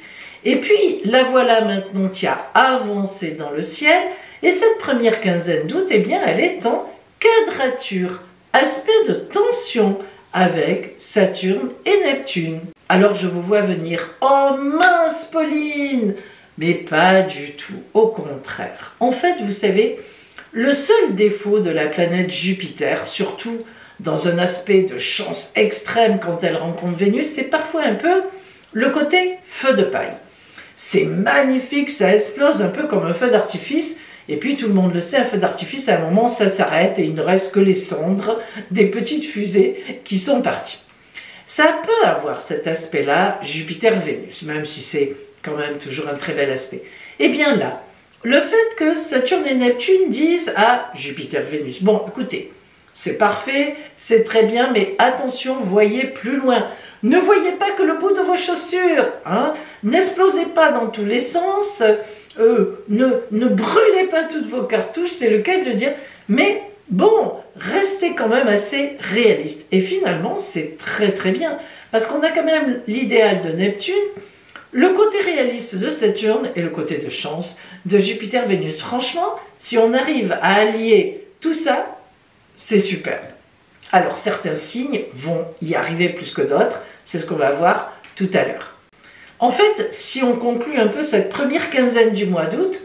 Et puis, la voilà maintenant qui a avancé dans le ciel, et cette première quinzaine d'août, eh bien, elle est en quadrature, aspect de tension, avec Saturne et Neptune. Alors je vous vois venir, oh mince Pauline, mais pas du tout, au contraire. En fait, vous savez, le seul défaut de la planète Jupiter, surtout dans un aspect de chance extrême quand elle rencontre Vénus, c'est parfois un peu le côté feu de paille. C'est magnifique, ça explose un peu comme un feu d'artifice, et puis tout le monde le sait, un feu d'artifice, à un moment, ça s'arrête et il ne reste que les cendres des petites fusées qui sont parties. Ça peut avoir cet aspect-là, Jupiter-Vénus, même si c'est quand même toujours un très bel aspect. Et bien là, le fait que Saturne et Neptune disent à Jupiter-Vénus, bon, écoutez, c'est parfait, c'est très bien, mais attention, voyez plus loin. Ne voyez pas que le bout de vos chaussures, hein, n'explosez pas dans tous les sens, ne brûlez pas toutes vos cartouches, c'est le cas de le dire, mais bon, restez quand même assez réaliste. Et finalement, c'est très très bien, parce qu'on a quand même l'idéal de Neptune, le côté réaliste de Saturne et le côté de chance de Jupiter-Vénus. Franchement, si on arrive à allier tout ça, c'est superbe. Alors, certains signes vont y arriver plus que d'autres, c'est ce qu'on va voir tout à l'heure. En fait, si on conclut un peu cette première quinzaine du mois d'août,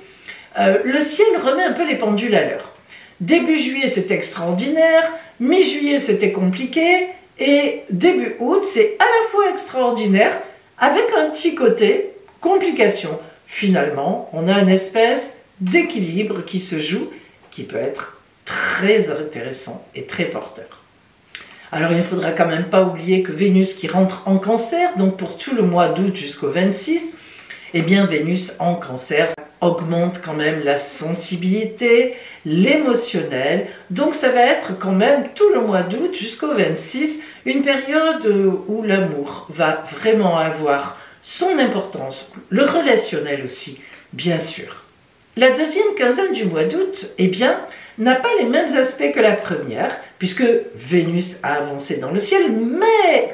le ciel remet un peu les pendules à l'heure. Début juillet, c'était extraordinaire, mi-juillet, c'était compliqué, et début août, c'est à la fois extraordinaire, avec un petit côté complication. Finalement, on a une espèce d'équilibre qui se joue, qui peut être très intéressant et très porteur. Alors il ne faudra quand même pas oublier que Vénus qui rentre en Cancer, donc pour tout le mois d'août jusqu'au 26, eh bien Vénus en Cancer augmente quand même la sensibilité, l'émotionnel, donc ça va être quand même tout le mois d'août jusqu'au 26, une période où l'amour va vraiment avoir son importance, le relationnel aussi, bien sûr. La deuxième quinzaine du mois d'août, eh bien, n'a pas les mêmes aspects que la première, puisque Vénus a avancé dans le ciel, mais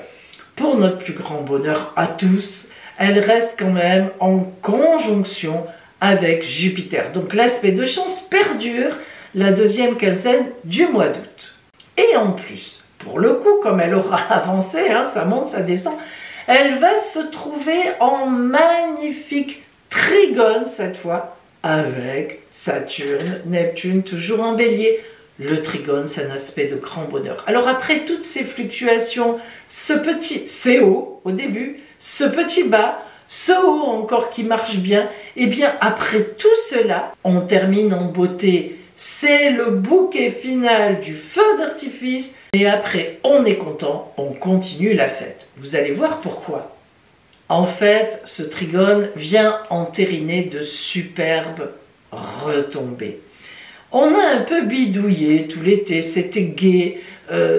pour notre plus grand bonheur à tous, elle reste quand même en conjonction avec Jupiter. Donc l'aspect de chance perdure la deuxième quinzaine du mois d'août. Et en plus, pour le coup, comme elle aura avancé, hein, ça monte, ça descend, elle va se trouver en magnifique trigone cette fois, avec Saturne, Neptune, toujours en Bélier. Le trigone, c'est un aspect de grand bonheur. Alors après toutes ces fluctuations, ce petit, c'est haut au début, ce petit bas, ce haut encore qui marche bien, et bien après tout cela, on termine en beauté. C'est le bouquet final du feu d'artifice, et après on est content, on continue la fête. Vous allez voir pourquoi. En fait, ce trigone vient entériner de superbes retombées. On a un peu bidouillé tout l'été, c'était gai,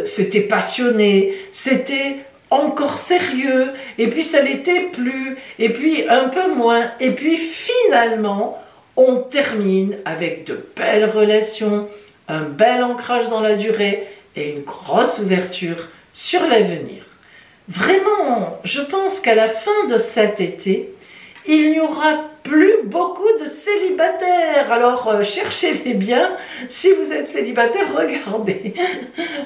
c'était passionné, c'était encore sérieux, et puis ça l'était plus, et puis un peu moins, et puis finalement, on termine avec de belles relations, un bel ancrage dans la durée et une grosse ouverture sur l'avenir. Vraiment, je pense qu'à la fin de cet été, il n'y aura plus beaucoup de célibataires. Alors cherchez-les bien. Si vous êtes célibataire, regardez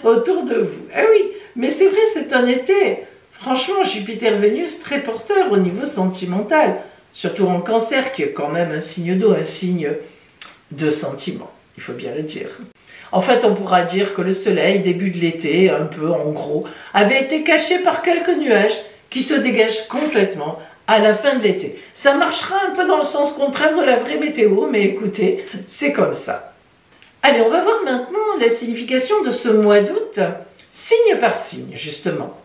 autour de vous. Ah oui, mais c'est vrai, c'est un été. Franchement, Jupiter-Vénus très porteur au niveau sentimental. Surtout en Cancer, qui est quand même un signe d'eau, un signe de sentiment. Il faut bien le dire. En fait, on pourra dire que le soleil, début de l'été, un peu en gros, avait été caché par quelques nuages qui se dégagent complètement à la fin de l'été. Ça marchera un peu dans le sens contraire de la vraie météo, mais écoutez, c'est comme ça. Allez, on va voir maintenant la signification de ce mois d'août, signe par signe, justement.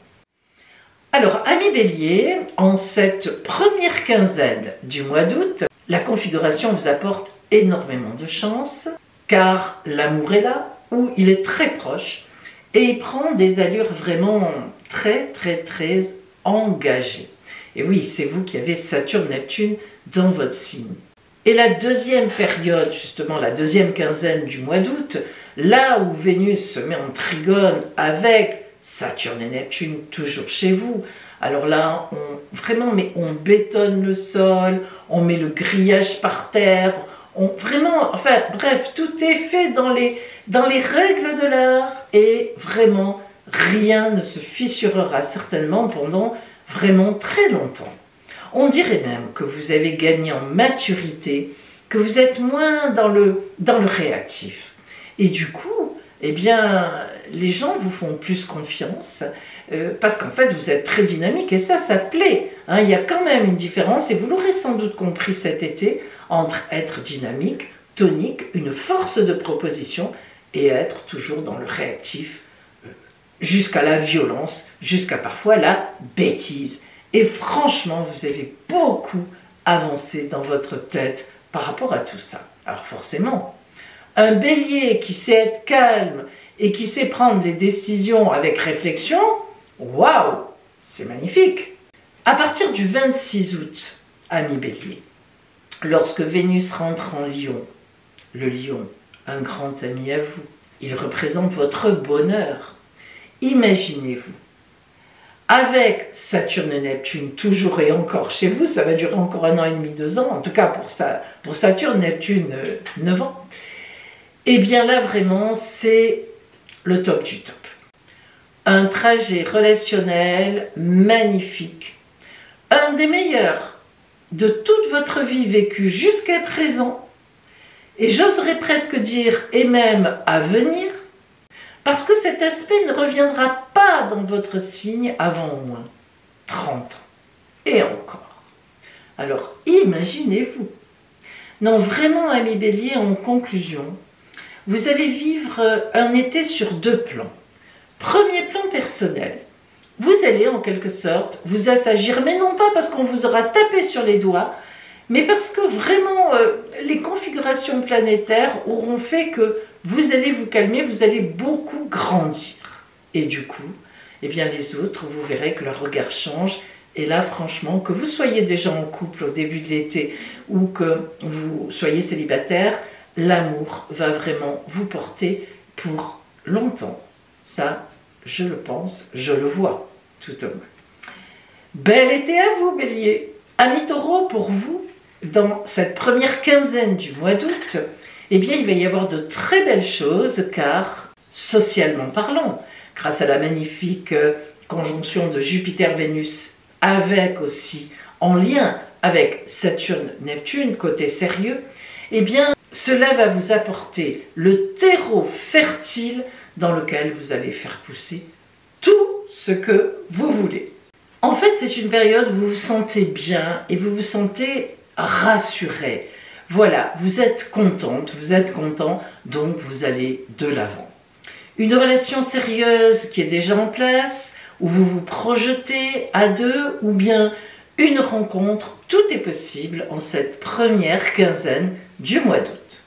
Alors, amis Bélier, en cette première quinzaine du mois d'août, la configuration vous apporte énormément de chance, car l'amour est là, où il est très proche, et il prend des allures vraiment très engagées. Et oui, c'est vous qui avez Saturne-Neptune dans votre signe. Et la deuxième période, justement la deuxième quinzaine du mois d'août, là où Vénus se met en trigone avec Saturne et Neptune toujours chez vous, alors là, on bétonne le sol, on met le grillage par terre, enfin bref, tout est fait dans les règles de l'art et vraiment rien ne se fissurera certainement pendant vraiment très longtemps. On dirait même que vous avez gagné en maturité, que vous êtes moins dans le réactif. Et du coup, eh bien, les gens vous font plus confiance parce qu'en fait, vous êtes très dynamique et ça plaît. Hein, il y a quand même une différence et vous l'aurez sans doute compris cet été entre être dynamique, tonique, une force de proposition et être toujours dans le réactif jusqu'à la violence, jusqu'à parfois la bêtise. Et franchement, vous avez beaucoup avancé dans votre tête par rapport à tout ça. Alors forcément, un bélier qui sait être calme et qui sait prendre les décisions avec réflexion, waouh, c'est magnifique. À partir du 26 août, amis bélier, lorsque Vénus rentre en Lion, le Lion, un grand ami à vous, il représente votre bonheur. Imaginez-vous, avec Saturne et Neptune toujours et encore chez vous, ça va durer encore 1 an et demi, 2 ans, en tout cas pour Saturne, Neptune, 9 ans, et bien là vraiment c'est le top du top. Un trajet relationnel magnifique, un des meilleurs de toute votre vie vécue jusqu'à présent, et j'oserais presque dire, et même à venir, parce que cet aspect ne reviendra pas dans votre signe avant au moins 30 ans. Et encore. Alors, imaginez-vous. Non, vraiment, amis bélier, en conclusion, vous allez vivre un été sur 2 plans. Premier plan personnel. Vous allez, en quelque sorte, vous assagir, mais non pas parce qu'on vous aura tapé sur les doigts, mais parce que vraiment, les configurations planétaires auront fait que vous allez vous calmer, vous allez beaucoup grandir. Et du coup, eh bien les autres, vous verrez que leur regard change. Et là, franchement, que vous soyez déjà en couple au début de l'été ou que vous soyez célibataire, l'amour va vraiment vous porter pour longtemps. Ça, je le pense, je le vois, tout au moins. Bel été à vous, Bélier. Amis Taureaux, pour vous, dans cette première quinzaine du mois d'août, eh bien, il va y avoir de très belles choses, car, socialement parlant, grâce à la magnifique conjonction de Jupiter-Vénus, avec aussi, en lien avec Saturne-Neptune, côté sérieux, eh bien, cela va vous apporter le terreau fertile dans lequel vous allez faire pousser tout ce que vous voulez. En fait, c'est une période où vous vous sentez bien et vous vous sentez rassuré. Voilà, vous êtes contente, vous êtes content, donc vous allez de l'avant. Une relation sérieuse qui est déjà en place, où vous vous projetez à 2, ou bien une rencontre, tout est possible en cette première quinzaine du mois d'août.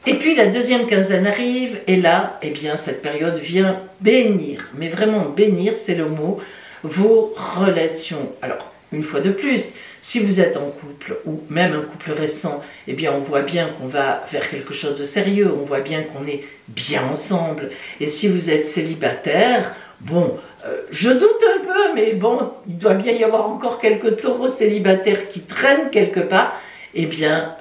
Et puis la deuxième quinzaine arrive, et là, eh bien, cette période vient bénir, mais vraiment bénir, c'est le mot, vos relations. Alors, une fois de plus, si vous êtes en couple, ou même un couple récent, eh bien, on voit bien qu'on va vers quelque chose de sérieux, on voit bien qu'on est bien ensemble. Et si vous êtes célibataire, bon, je doute un peu, mais bon, il doit bien y avoir encore quelques taureaux célibataires qui traînent quelque part. eh bien,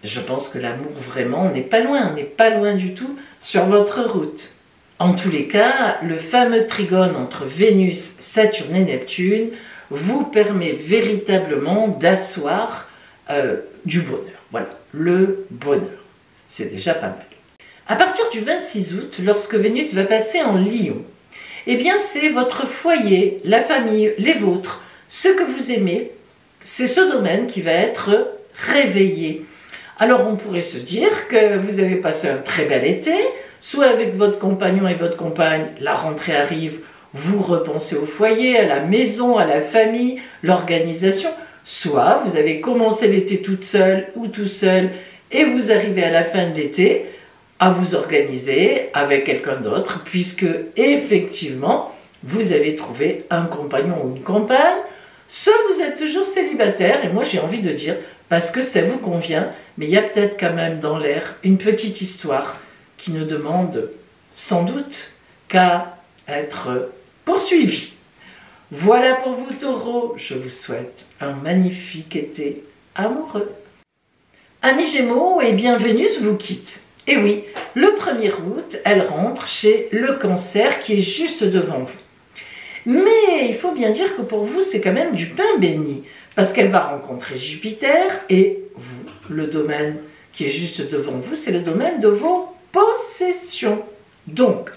je pense que l'amour vraiment n'est pas loin, n'est pas loin du tout sur votre route. En tous les cas, le fameux trigone entre Vénus, Saturne et Neptune vous permet véritablement d'asseoir du bonheur. Voilà, le bonheur. C'est déjà pas mal. À partir du 26 août, lorsque Vénus va passer en Lion, eh bien c'est votre foyer, la famille, les vôtres, ce que vous aimez, c'est ce domaine qui va être réveillé. Alors on pourrait se dire que vous avez passé un très bel été, soit avec votre compagnon et votre compagne, la rentrée arrive, vous repensez au foyer, à la maison, à la famille, l'organisation, soit vous avez commencé l'été toute seule ou tout seul et vous arrivez à la fin de l'été à vous organiser avec quelqu'un d'autre, puisque effectivement vous avez trouvé un compagnon ou une compagne, soit vous êtes toujours célibataire, et moi j'ai envie de dire, parce que ça vous convient, mais il y a peut-être quand même dans l'air une petite histoire qui ne demande sans doute qu'à être poursuivie. Voilà pour vous Taureaux, je vous souhaite un magnifique été amoureux. Amis Gémeaux, et bien Vénus vous quitte. Et oui, le 1er août, elle rentre chez le Cancer qui est juste devant vous. Mais il faut bien dire que pour vous, c'est quand même du pain béni, parce qu'elle va rencontrer Jupiter et vous, le domaine qui est juste devant vous, c'est le domaine de vos possessions. Donc,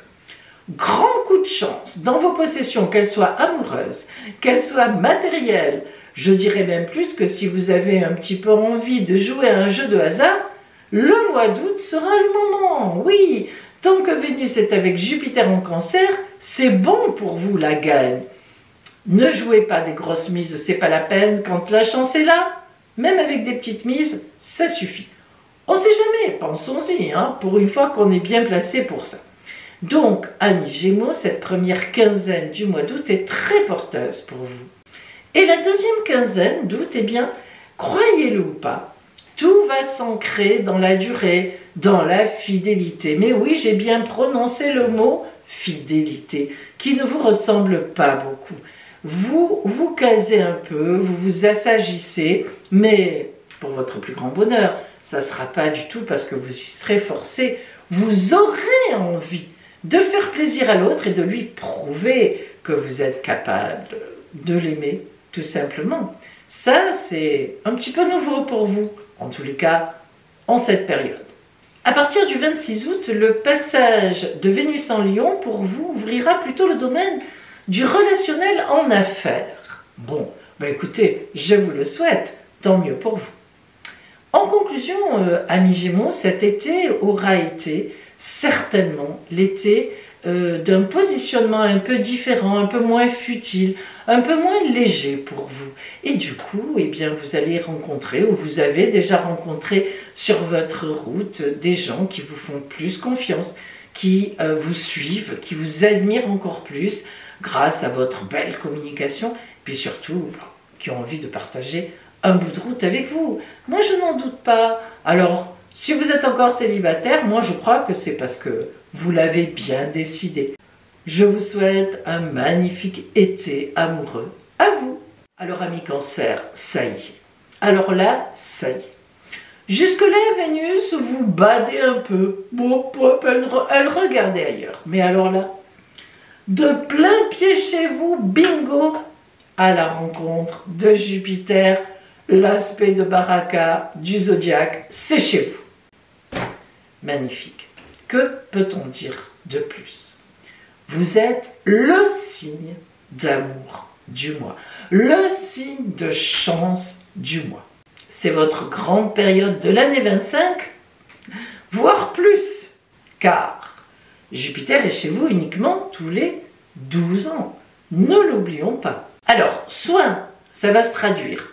grand coup de chance dans vos possessions, qu'elles soient amoureuses, qu'elles soient matérielles. Je dirais même plus que si vous avez un petit peu envie de jouer à un jeu de hasard, le mois d'août sera le moment. Oui, tant que Vénus est avec Jupiter en Cancer, c'est bon pour vous la gagne. Ne jouez pas des grosses mises, c'est pas la peine. Quand la chance est là, même avec des petites mises, ça suffit. On ne sait jamais, pensons-y, hein, pour une fois qu'on est bien placé pour ça. Donc, amis Gémeaux, cette première quinzaine du mois d'août est très porteuse pour vous. Et la deuxième quinzaine d'août, eh bien, croyez-le ou pas, tout va s'ancrer dans la durée, dans la fidélité. Mais oui, j'ai bien prononcé le mot fidélité, qui ne vous ressemble pas beaucoup. Vous vous casez un peu, vous vous assagissez, mais pour votre plus grand bonheur, ça ne sera pas du tout parce que vous y serez forcé. Vous aurez envie de faire plaisir à l'autre et de lui prouver que vous êtes capable de l'aimer, tout simplement. Ça, c'est un petit peu nouveau pour vous, en tous les cas, en cette période. À partir du 26 août, le passage de Vénus en Lion, pour vous, ouvrira plutôt le domaine du relationnel en affaires. Bon, ben écoutez, je vous le souhaite, tant mieux pour vous. En conclusion, amis Gémeaux, cet été aura été certainement l'été d'un positionnement un peu différent, un peu moins futile, un peu moins léger pour vous. Et du coup, eh bien, vous allez rencontrer, ou vous avez déjà rencontré sur votre route des gens qui vous font plus confiance, qui vous suivent, qui vous admirent encore plus grâce à votre belle communication, puis surtout qui ont envie de partager un bout de route avec vous. Moi, je n'en doute pas. Alors, si vous êtes encore célibataire, moi, je crois que c'est parce que vous l'avez bien décidé. Je vous souhaite un magnifique été amoureux à vous. Alors, amis Cancer, ça y est. Alors là, ça y est. Jusque-là, Vénus, vous badez un peu. Bon, elle regardait ailleurs. Mais alors là, de plein pied chez vous, bingo, à la rencontre de Jupiter, l'aspect de Baraka du zodiaque, c'est chez vous. Magnifique. Que peut-on dire de plus? Vous êtes le signe d'amour du mois, le signe de chance du mois. C'est votre grande période de l'année 25, voire plus, car Jupiter est chez vous uniquement tous les 12 ans. Ne l'oublions pas. Alors, soit ça va se traduire,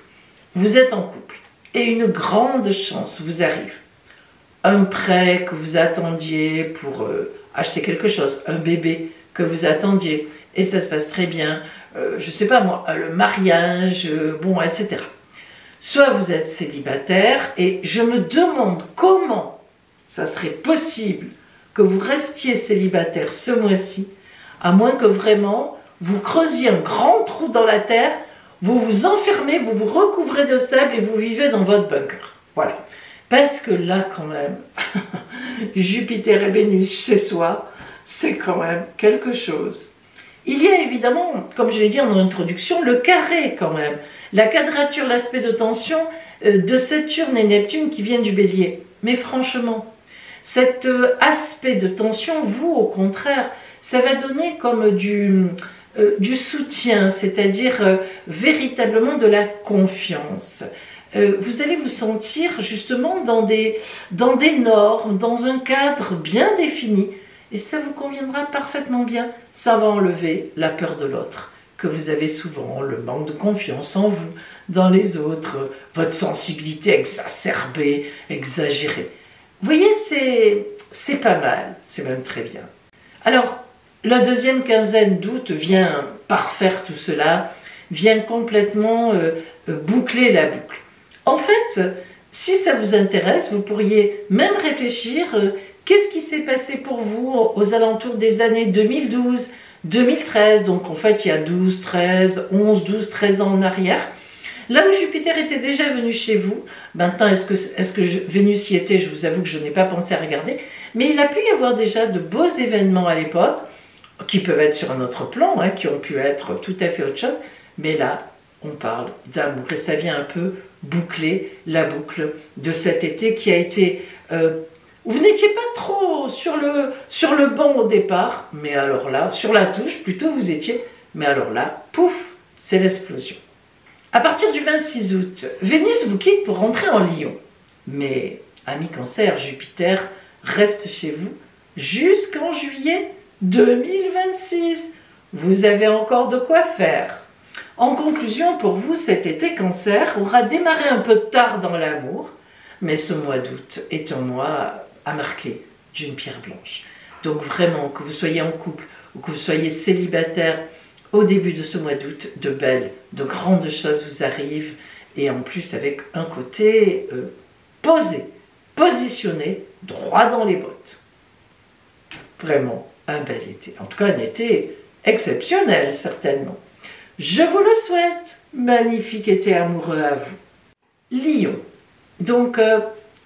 vous êtes en couple et une grande chance vous arrive. Un prêt que vous attendiez pour acheter quelque chose, un bébé que vous attendiez et ça se passe très bien, je ne sais pas moi, le mariage, bon, etc. Soit vous êtes célibataire et je me demande comment ça serait possible que vous restiez célibataire ce mois-ci, à moins que vraiment vous creusiez un grand trou dans la terre, vous vous enfermez, vous vous recouvrez de sable et vous vivez dans votre bunker. Voilà. Parce que là, quand même, Jupiter et Vénus chez soi, c'est quand même quelque chose. Il y a évidemment, comme je l'ai dit en introduction, le carré quand même. La quadrature, l'aspect de tension de Saturne et Neptune qui viennent du Bélier. Mais franchement, cet aspect de tension, vous, au contraire, ça va donner comme du soutien, c'est-à-dire véritablement de la confiance. Vous allez vous sentir justement dans des normes, dans un cadre bien défini, et ça vous conviendra parfaitement bien. Ça va enlever la peur de l'autre que vous avez souvent, le manque de confiance en vous, dans les autres, votre sensibilité exacerbée, exagérée. Vous voyez, c'est pas mal, c'est même très bien. Alors, la deuxième quinzaine d'août vient parfaire tout cela, vient complètement boucler la boucle. En fait, si ça vous intéresse, vous pourriez même réfléchir qu'est-ce qui s'est passé pour vous aux alentours des années 2012, 2013, donc en fait il y a 12, 13, 11, 12, 13 ans en arrière. Là où Jupiter était déjà venu chez vous, maintenant est-ce que Vénus y était, je vous avoue que je n'ai pas pensé à regarder, mais il a pu y avoir déjà de beaux événements à l'époque, qui peuvent être sur un autre plan, hein, qui ont pu être tout à fait autre chose, mais là on parle d'amour et ça vient un peu boucler la boucle de cet été qui a été... vous n'étiez pas trop sur le banc au départ, mais alors là, sur la touche plutôt vous étiez, mais alors là, pouf, c'est l'explosion. À partir du 26 août, Vénus vous quitte pour rentrer en Lion. Mais, ami Cancer, Jupiter reste chez vous jusqu'en juillet 2026. Vous avez encore de quoi faire. En conclusion, pour vous, cet été Cancer aura démarré un peu tard dans l'amour, mais ce mois d'août est un mois à marquer d'une pierre blanche. Donc vraiment, que vous soyez en couple ou que vous soyez célibataire, au début de ce mois d'août, de belles, de grandes choses vous arrivent, et en plus avec un côté posé, positionné, droit dans les bottes. Vraiment un bel été, en tout cas un été exceptionnel certainement. Je vous le souhaite, magnifique été amoureux à vous. Lion, donc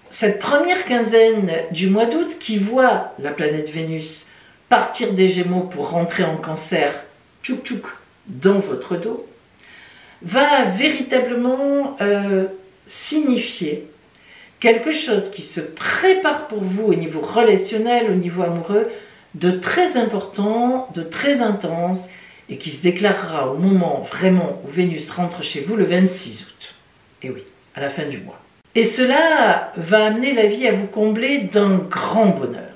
cette première quinzaine du mois d'août qui voit la planète Vénus partir des Gémeaux pour rentrer en Cancer, tchouk tchouk, dans votre dos, va véritablement signifier quelque chose qui se prépare pour vous au niveau relationnel, au niveau amoureux, de très important, de très intense, et qui se déclarera au moment vraiment où Vénus rentre chez vous le 26 août. Et oui, à la fin du mois. Et cela va amener la vie à vous combler d'un grand bonheur.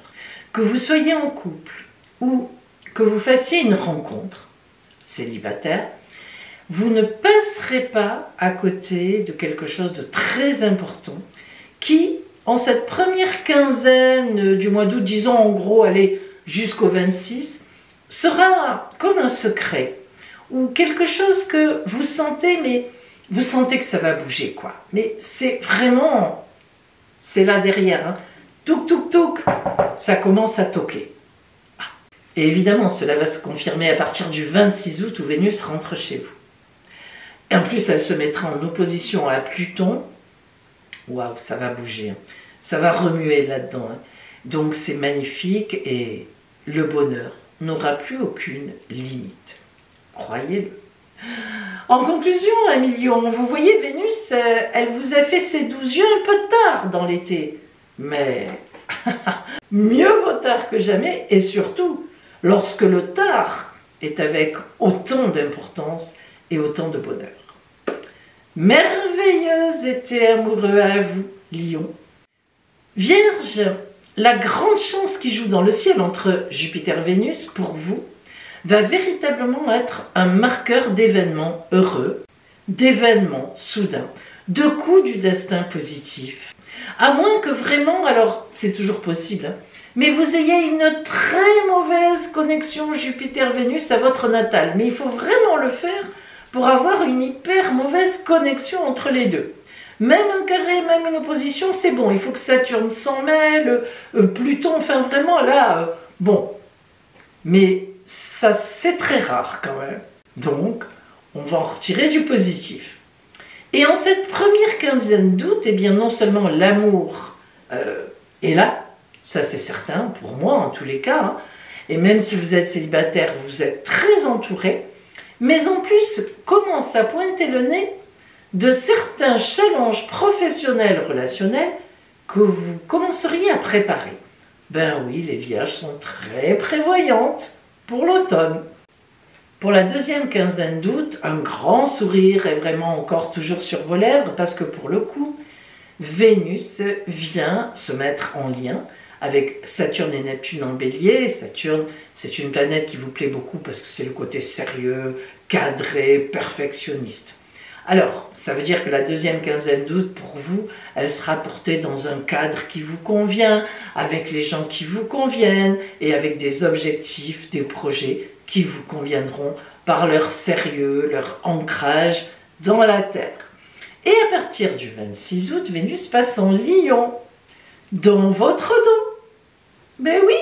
Que vous soyez en couple ou que vous fassiez une rencontre célibataire, vous ne passerez pas à côté de quelque chose de très important qui, en cette première quinzaine du mois d'août, disons en gros, allez jusqu'au 26, sera comme un secret ou quelque chose que vous sentez, mais vous sentez que ça va bouger, quoi. Mais c'est vraiment, c'est là derrière, hein. Touk touk touk, ça commence à toquer. Et évidemment, cela va se confirmer à partir du 26 août où Vénus rentre chez vous. Et en plus, elle se mettra en opposition à Pluton. Waouh, ça va bouger, hein. Ça va remuer là-dedans, hein. Donc c'est magnifique et le bonheur n'aura plus aucune limite. Croyez-le. En conclusion, amis Lion, vous voyez Vénus, elle vous a fait ses 12 yeux un peu tard dans l'été. Mais mieux vaut tard que jamais, et surtout lorsque le tard est avec autant d'importance et autant de bonheur. Merveilleux été amoureux à vous, Lion. Vierge, la grande chance qui joue dans le ciel entre Jupiter et Vénus, pour vous, va véritablement être un marqueur d'événements heureux, d'événements soudains, de coups du destin positif. À moins que vraiment, alors c'est toujours possible, hein, mais vous ayez une très mauvaise connexion Jupiter-Vénus à votre natal. Mais il faut vraiment le faire pour avoir une hyper mauvaise connexion entre les deux. Même un carré, même une opposition, c'est bon. Il faut que Saturne s'en mêle, Pluton, enfin vraiment là, bon. Mais ça, c'est très rare quand même. Donc, on va en retirer du positif. Et en cette première quinzaine d'août, eh bien non seulement l'amour est là, ça c'est certain, pour moi en tous les cas, hein, et même si vous êtes célibataire, vous êtes très entouré, mais en plus commence à pointer le nez de certains challenges professionnels, relationnels, que vous commenceriez à préparer. Ben oui, les vierges sont très prévoyantes pour l'automne. Pour la deuxième quinzaine d'août, un grand sourire est vraiment encore toujours sur vos lèvres parce que pour le coup, Vénus vient se mettre en lien avec Saturne et Neptune en bélier. Saturne, c'est une planète qui vous plaît beaucoup parce que c'est le côté sérieux, cadré, perfectionniste. Alors, ça veut dire que la deuxième quinzaine d'août, pour vous, elle sera portée dans un cadre qui vous convient, avec les gens qui vous conviennent et avec des objectifs, des projets qui vous conviendront par leur sérieux, leur ancrage dans la Terre. Et à partir du 26 août, Vénus passe en Lion, dans votre dos. Ben oui,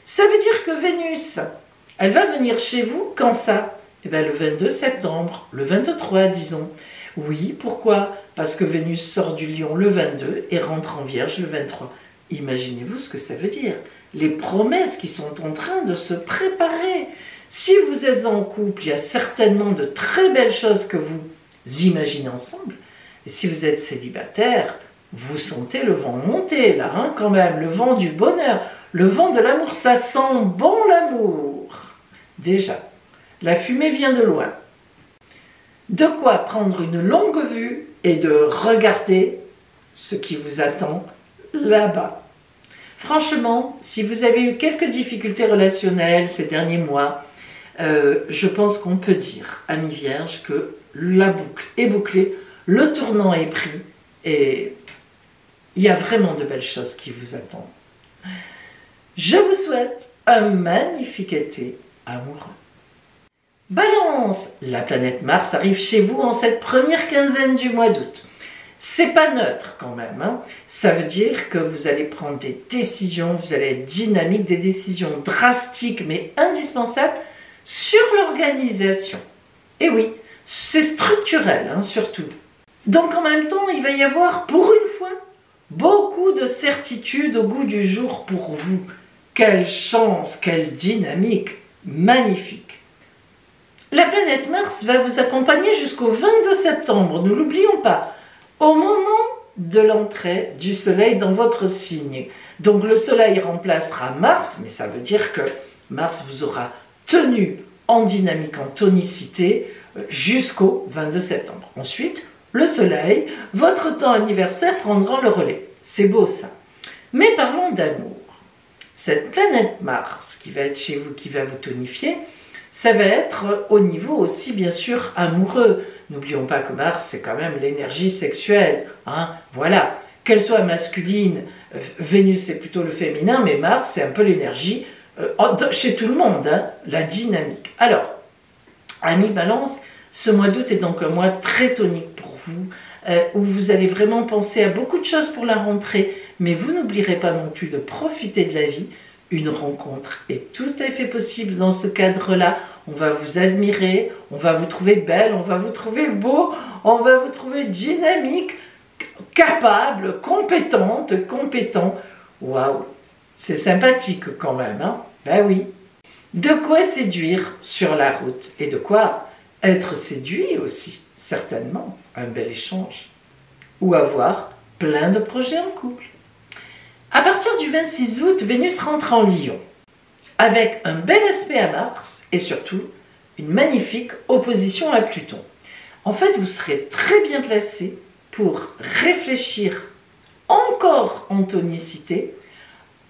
ça veut dire que Vénus, elle va venir chez vous quand ça ? Eh bien, le 22 septembre, le 23, disons. Oui, pourquoi? Parce que Vénus sort du Lion le 22 et rentre en Vierge le 23. Imaginez-vous ce que ça veut dire. Les promesses qui sont en train de se préparer. Si vous êtes en couple, il y a certainement de très belles choses que vous imaginez ensemble. Et si vous êtes célibataire, vous sentez le vent monter là, hein, quand même. Le vent du bonheur, le vent de l'amour, ça sent bon l'amour. Déjà. La fumée vient de loin. De quoi prendre une longue vue et de regarder ce qui vous attend là-bas. Franchement, si vous avez eu quelques difficultés relationnelles ces derniers mois, je pense qu'on peut dire, amis vierges, que la boucle est bouclée, le tournant est pris et il y a vraiment de belles choses qui vous attendent. Je vous souhaite un magnifique été amoureux. Balance, la planète Mars arrive chez vous en cette première quinzaine du mois d'août. C'est pas neutre quand même, hein. Ça veut dire que vous allez prendre des décisions, vous allez être dynamique, des décisions drastiques mais indispensables sur l'organisation. Et oui, c'est structurel, hein, surtout. Donc en même temps, il va y avoir pour une fois beaucoup de certitude au goût du jour pour vous. Quelle chance, quelle dynamique, magnifique. La planète Mars va vous accompagner jusqu'au 22 septembre, ne l'oublions pas, au moment de l'entrée du Soleil dans votre signe. Donc le Soleil remplacera Mars, mais ça veut dire que Mars vous aura tenu en dynamique, en tonicité, jusqu'au 22 septembre. Ensuite, le Soleil, votre temps anniversaire, prendra le relais. C'est beau ça. Mais parlons d'amour. Cette planète Mars qui va être chez vous, qui va vous tonifier, ça va être au niveau aussi bien sûr amoureux. N'oublions pas que Mars c'est quand même l'énergie sexuelle, hein, voilà. Qu'elle soit masculine, Vénus c'est plutôt le féminin, mais Mars c'est un peu l'énergie chez tout le monde, hein, la dynamique. Alors, amis Balance, ce mois d'août est donc un mois très tonique pour vous, où vous allez vraiment penser à beaucoup de choses pour la rentrée, mais vous n'oublierez pas non plus de profiter de la vie. Une rencontre est tout à fait possible dans ce cadre-là. On va vous admirer, on va vous trouver belle, on va vous trouver beau, on va vous trouver dynamique, capable, compétente, compétent. Waouh, c'est sympathique quand même, hein? Ben oui. De quoi séduire sur la route et de quoi être séduit aussi, certainement. Un bel échange. Ou avoir plein de projets en couple. À partir du 26 août, Vénus rentre en Lion, avec un bel aspect à Mars et surtout une magnifique opposition à Pluton. En fait, vous serez très bien placé pour réfléchir encore en tonicité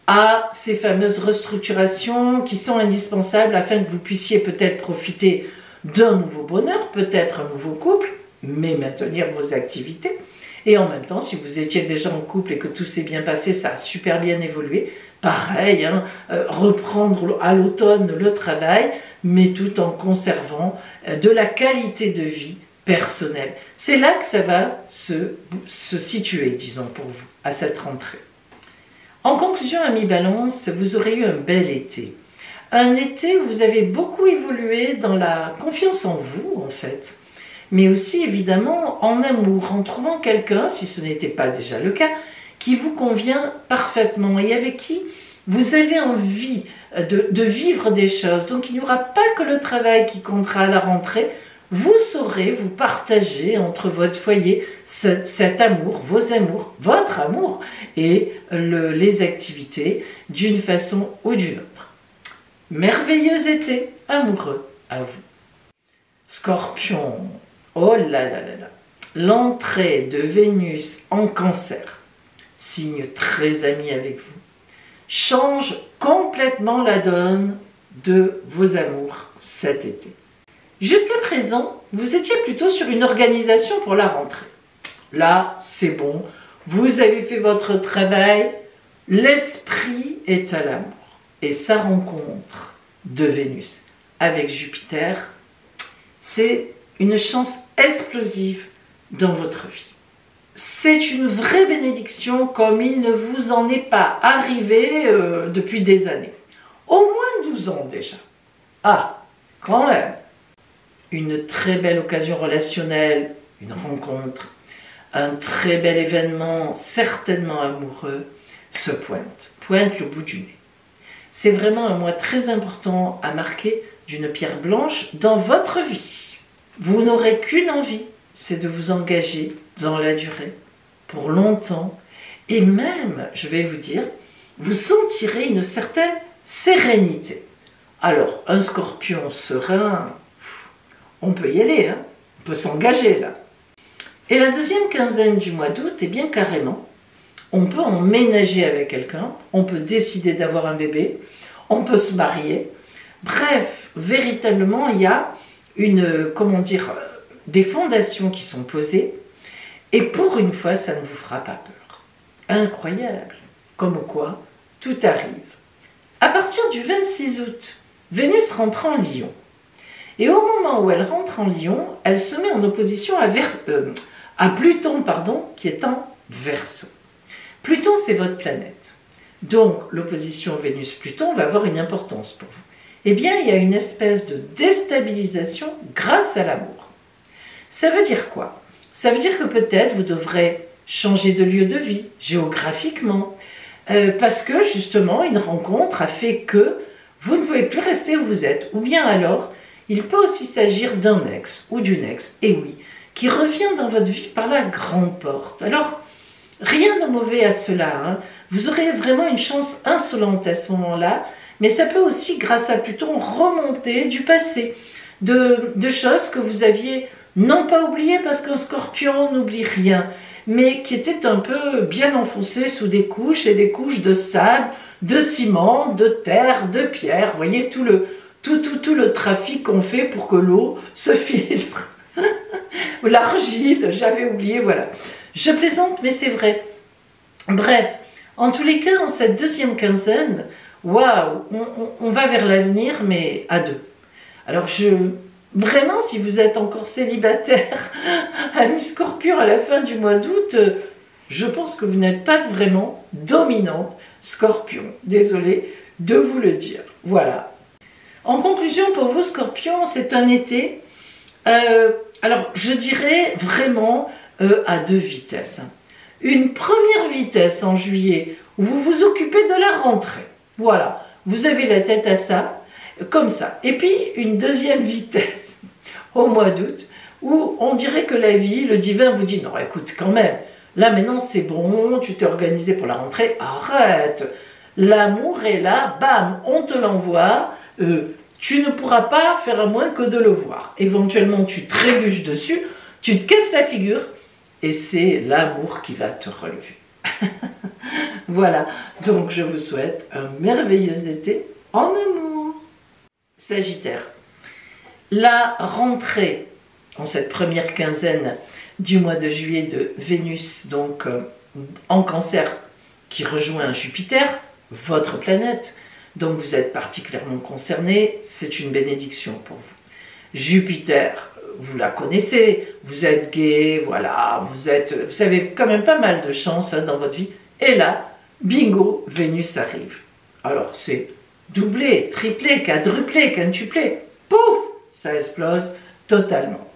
à ces fameuses restructurations qui sont indispensables afin que vous puissiez peut-être profiter d'un nouveau bonheur, peut-être un nouveau couple, mais maintenir vos activités. Et en même temps, si vous étiez déjà en couple et que tout s'est bien passé, ça a super bien évolué, pareil, hein, reprendre à l'automne le travail, mais tout en conservant de la qualité de vie personnelle. C'est là que ça va se situer, disons, pour vous, à cette rentrée. En conclusion, amis Balance, vous aurez eu un bel été. Un été où vous avez beaucoup évolué dans la confiance en vous, en fait. mais aussi évidemment en amour, en trouvant quelqu'un, si ce n'était pas déjà le cas, qui vous convient parfaitement et avec qui vous avez envie de vivre des choses. Donc il n'y aura pas que le travail qui comptera à la rentrée, vous saurez vous partager entre votre foyer cet amour, vos amours, votre amour et les activités d'une façon ou d'une autre. Merveilleux été amoureux à vous. Scorpion, oh là là là là, l'entrée de Vénus en Cancer, signe très ami avec vous, change complètement la donne de vos amours cet été. Jusqu'à présent, vous étiez plutôt sur une organisation pour la rentrée. Là, c'est bon, vous avez fait votre travail, l'esprit est à l'amour. Et sa rencontre de Vénus avec Jupiter, c'est une chance explosive dans votre vie. C'est une vraie bénédiction comme il ne vous en est pas arrivé depuis des années. Au moins 12 ans déjà. Ah, quand même. Une très belle occasion relationnelle, une rencontre, un très bel événement, certainement amoureux, se pointe le bout du nez. C'est vraiment un mois très important à marquer d'une pierre blanche dans votre vie. Vous n'aurez qu'une envie, c'est de vous engager dans la durée, pour longtemps, et même, je vais vous dire, vous sentirez une certaine sérénité. Alors, un scorpion serein, on peut y aller, hein, on peut s'engager là. Et la deuxième quinzaine du mois d'août, eh bien carrément, on peut emménager avec quelqu'un, on peut décider d'avoir un bébé, on peut se marier. Bref, véritablement, il y a des fondations qui sont posées. Et pour une fois, ça ne vous fera pas peur. Incroyable. Comme quoi, tout arrive. À partir du 26 août, Vénus rentre en Lion. Et au moment où elle rentre en Lion, elle se met en opposition à Pluton, qui est en Verseau. Pluton, c'est votre planète. Donc, l'opposition Vénus-Pluton va avoir une importance pour vous. Eh bien, il y a une espèce de déstabilisation grâce à l'amour. Ça veut dire quoi? Ça veut dire que peut-être vous devrez changer de lieu de vie, géographiquement, parce que justement, une rencontre a fait que vous ne pouvez plus rester où vous êtes. Ou bien alors, il peut aussi s'agir d'un ex ou d'une ex, et oui, qui revient dans votre vie par la grande porte. Alors, rien de mauvais à cela, hein. Vous aurez vraiment une chance insolente à ce moment-là, mais ça peut aussi, grâce à Pluton, remonter du passé, de choses que vous aviez non pas oubliées, parce qu'un scorpion n'oublie rien, mais qui étaient un peu bien enfoncées sous des couches et des couches de sable, de ciment, de terre, de pierre. Vous voyez tout le trafic qu'on fait pour que l'eau se filtre. L'argile, j'avais oublié, voilà. Je plaisante, mais c'est vrai. Bref, en tous les cas, en cette deuxième quinzaine, waouh, on va vers l'avenir, mais à deux. Alors, vraiment, si vous êtes encore célibataire, ami Scorpion à la fin du mois d'août, je pense que vous n'êtes pas vraiment dominante Scorpion. Désolée de vous le dire. Voilà. En conclusion, pour vous, Scorpion, c'est un été, alors je dirais vraiment à deux vitesses. Une première vitesse en juillet, où vous vous occupez de la rentrée. Voilà, vous avez la tête à ça, comme ça. Et puis, une deuxième vitesse au mois d'août, où on dirait que la vie, le divin vous dit, non, écoute, quand même, là maintenant c'est bon, tu t'es organisé pour la rentrée, arrête. L'amour est là, bam, on te l'envoie, tu ne pourras pas faire à moins que de le voir. Éventuellement, tu trébuches dessus, tu te casses la figure, et c'est l'amour qui va te relever. Voilà, donc je vous souhaite un merveilleux été en amour. Sagittaire, la rentrée en cette première quinzaine du mois de juillet de Vénus, donc en Cancer, qui rejoint Jupiter, votre planète, donc vous êtes particulièrement concerné, c'est une bénédiction pour vous. Jupiter, vous la connaissez, vous êtes gai, voilà, vous avez quand même pas mal de chance dans votre vie. Et là, bingo, Vénus arrive. Alors c'est doublé, triplé, quadruplé, quintuplé, pouf, ça explose totalement.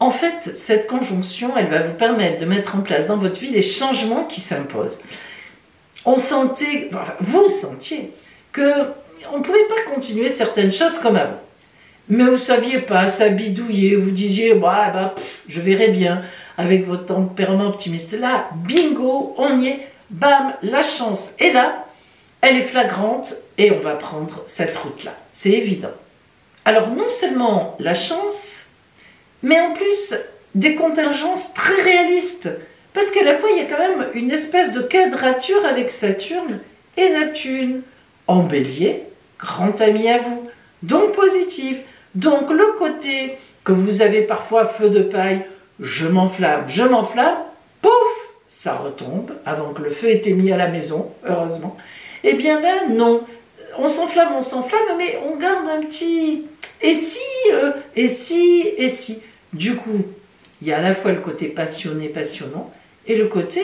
En fait, cette conjonction, elle va vous permettre de mettre en place dans votre vie les changements qui s'imposent. Vous sentiez qu'on ne pouvait pas continuer certaines choses comme avant. Mais vous ne saviez pas, ça bidouillait, vous disiez, je verrai bien, avec votre tempérament optimiste. Là, bingo, on y est, bam, la chance est là, elle est flagrante, et on va prendre cette route-là. C'est évident. Alors, non seulement la chance, mais en plus, des contingences très réalistes. Parce qu'à la fois, il y a quand même une espèce de quadrature avec Saturne et Neptune. En Bélier, grand ami à vous, donc positif. Donc le côté que vous avez parfois feu de paille, je m'enflamme, pouf, ça retombe avant que le feu ait été mis à la maison, heureusement. Eh bien là, non. On s'enflamme, mais on garde un petit et si. Du coup, il y a à la fois le côté passionné, passionnant, et le côté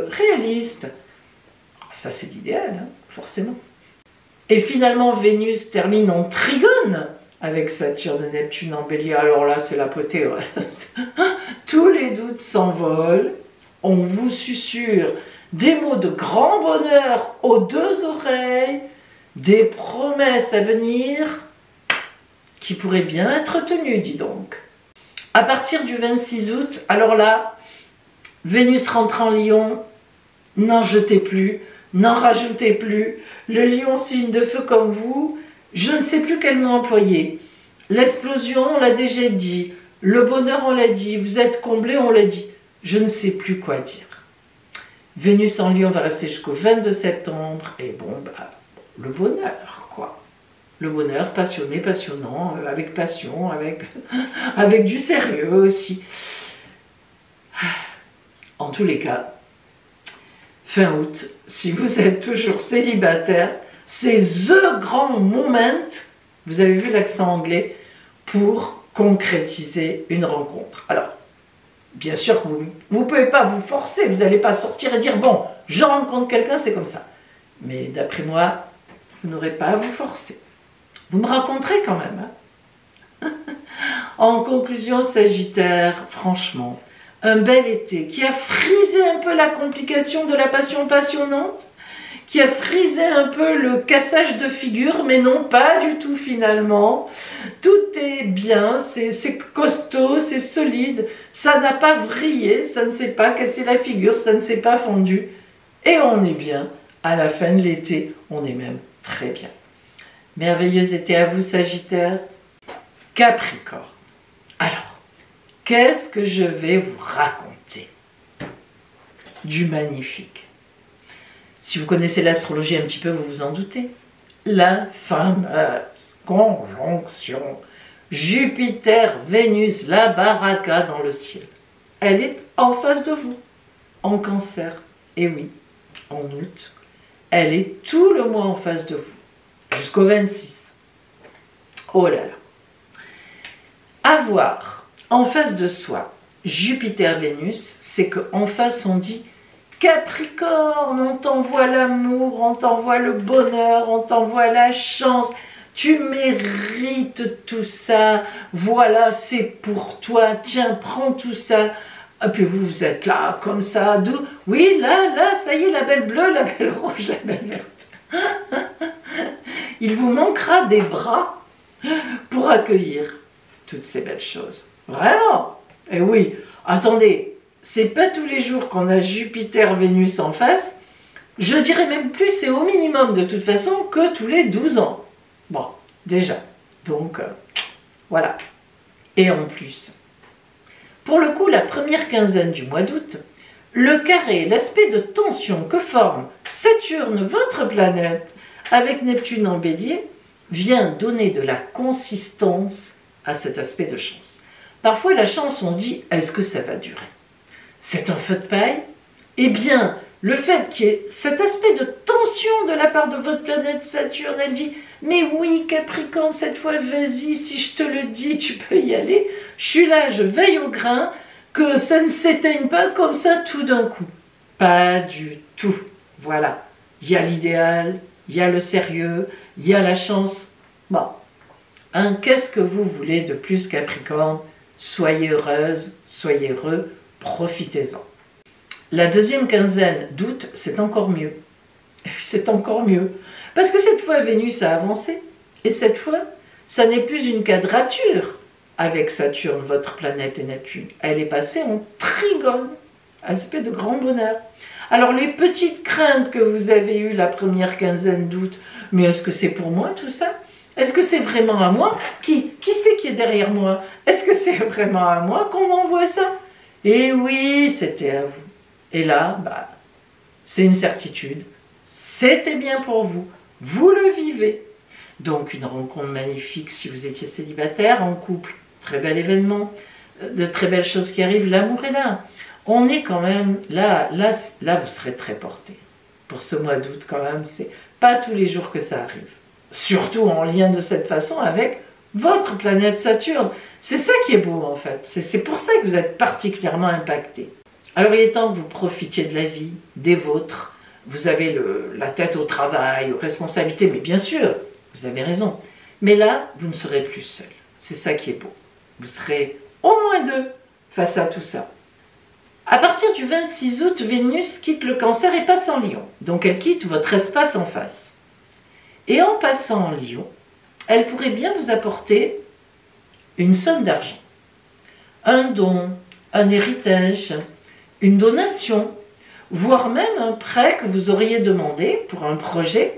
réaliste. Ça, c'est l'idéal, hein, forcément. Et finalement, Vénus termine en trigone avec Saturne et Neptune en Bélier. Alors là, c'est l'apothéose. Tous les doutes s'envolent. On vous susurre des mots de grand bonheur aux deux oreilles, des promesses à venir qui pourraient bien être tenues, dis donc. À partir du 26 août, alors là, Vénus rentre en Lion, n'en jetez plus, n'en rajoutez plus. Le Lion, signe de feu comme vous, je ne sais plus quel mot employer. L'explosion, on l'a déjà dit. Le bonheur, on l'a dit. Vous êtes comblé, on l'a dit. Je ne sais plus quoi dire. Vénus en Lion va rester jusqu'au 22 septembre. Et le bonheur, quoi. Le bonheur passionné, passionnant, avec passion, avec du sérieux aussi. En tous les cas, fin août, si vous êtes toujours célibataire, c'est THE grand moment, vous avez vu l'accent anglais, pour concrétiser une rencontre. Alors, bien sûr, vous ne pouvez pas vous forcer, vous n'allez pas sortir et dire, bon, je rencontre quelqu'un, c'est comme ça. Mais d'après moi, vous n'aurez pas à vous forcer. Vous me rencontrez quand même. Hein. En conclusion, Sagittaire, franchement, un bel été qui a frisé un peu la complication de la passion passionnante, qui a frisé un peu le cassage de figure, mais non, pas du tout finalement. Tout est bien, c'est costaud, c'est solide, ça n'a pas vrillé, ça ne s'est pas cassé la figure, ça ne s'est pas fondu. Et on est bien, à la fin de l'été, on est même très bien. Merveilleux été à vous, Sagittaire. Capricorne. Alors, qu'est-ce que je vais vous raconter? Du magnifique. Si vous connaissez l'astrologie un petit peu, vous vous en doutez. La fameuse conjonction Jupiter-Vénus, la baraka dans le ciel. Elle est en face de vous, en Cancer. Et oui, en août, elle est tout le mois en face de vous, jusqu'au 26. Oh là là. Avoir en face de soi Jupiter-Vénus, c'est qu'en face on dit Capricorne, on t'envoie l'amour, on t'envoie le bonheur, on t'envoie la chance, tu mérites tout ça, voilà, c'est pour toi, tiens, prends tout ça. Et puis vous êtes là, comme ça, oui, là, ça y est, la belle bleue, la belle rouge, la belle verte. Il vous manquera des bras pour accueillir toutes ces belles choses. Vraiment. Et oui, attendez, c'est pas tous les jours qu'on a Jupiter-Vénus en face. Je dirais même plus, c'est au minimum de toute façon que tous les 12 ans. Bon, déjà. Donc, voilà. Et en plus, pour le coup, la première quinzaine du mois d'août, le carré, l'aspect de tension que forme Saturne, votre planète, avec Neptune en Bélier, vient donner de la consistance à cet aspect de chance. Parfois, la chance, on se dit, est-ce que ça va durer? C'est un feu de paille? Eh bien, le fait qu'il y ait cet aspect de tension de la part de votre planète Saturne, elle dit, mais oui, Capricorne, cette fois, vas-y, si je te le dis, tu peux y aller. Je suis là, je veille au grain, que ça ne s'éteigne pas comme ça tout d'un coup. Pas du tout. Voilà. Il y a l'idéal, il y a le sérieux, il y a la chance. Bon. Qu'est-ce que vous voulez de plus, Capricorne? Soyez heureuse, soyez heureux, profitez-en. La deuxième quinzaine d'août, c'est encore mieux. Et puis c'est encore mieux. Parce que cette fois, Vénus a avancé. Et cette fois, ça n'est plus une quadrature avec Saturne, votre planète et Neptune. Elle est passée en trigone, aspect de grand bonheur. Alors les petites craintes que vous avez eues la première quinzaine d'août, mais est-ce que c'est pour moi tout ça? Est-ce que c'est vraiment à moi? Qui c'est qui est derrière moi? Est-ce que c'est vraiment à moi qu'on envoie ça? Et oui, c'était à vous. Et là, c'est une certitude. C'était bien pour vous. Vous le vivez. Donc une rencontre magnifique si vous étiez célibataire, en couple, très bel événement, de très belles choses qui arrivent, l'amour est là. On est quand même, là vous serez très porté. Pour ce mois d'août quand même, c'est pas tous les jours que ça arrive. Surtout en lien de cette façon avec votre planète Saturne. C'est ça qui est beau en fait, c'est pour ça que vous êtes particulièrement impacté. Alors il est temps que vous profitiez de la vie, des vôtres. Vous avez la tête au travail, aux responsabilités, mais bien sûr, vous avez raison. Mais là, vous ne serez plus seul. C'est ça qui est beau. Vous serez au moins deux face à tout ça. À partir du 26 août, Vénus quitte le Cancer et passe en Lion. Donc elle quitte votre espace en face. Et en passant en Lion, elle pourrait bien vous apporter une somme d'argent. Un don, un héritage, une donation, voire même un prêt que vous auriez demandé pour un projet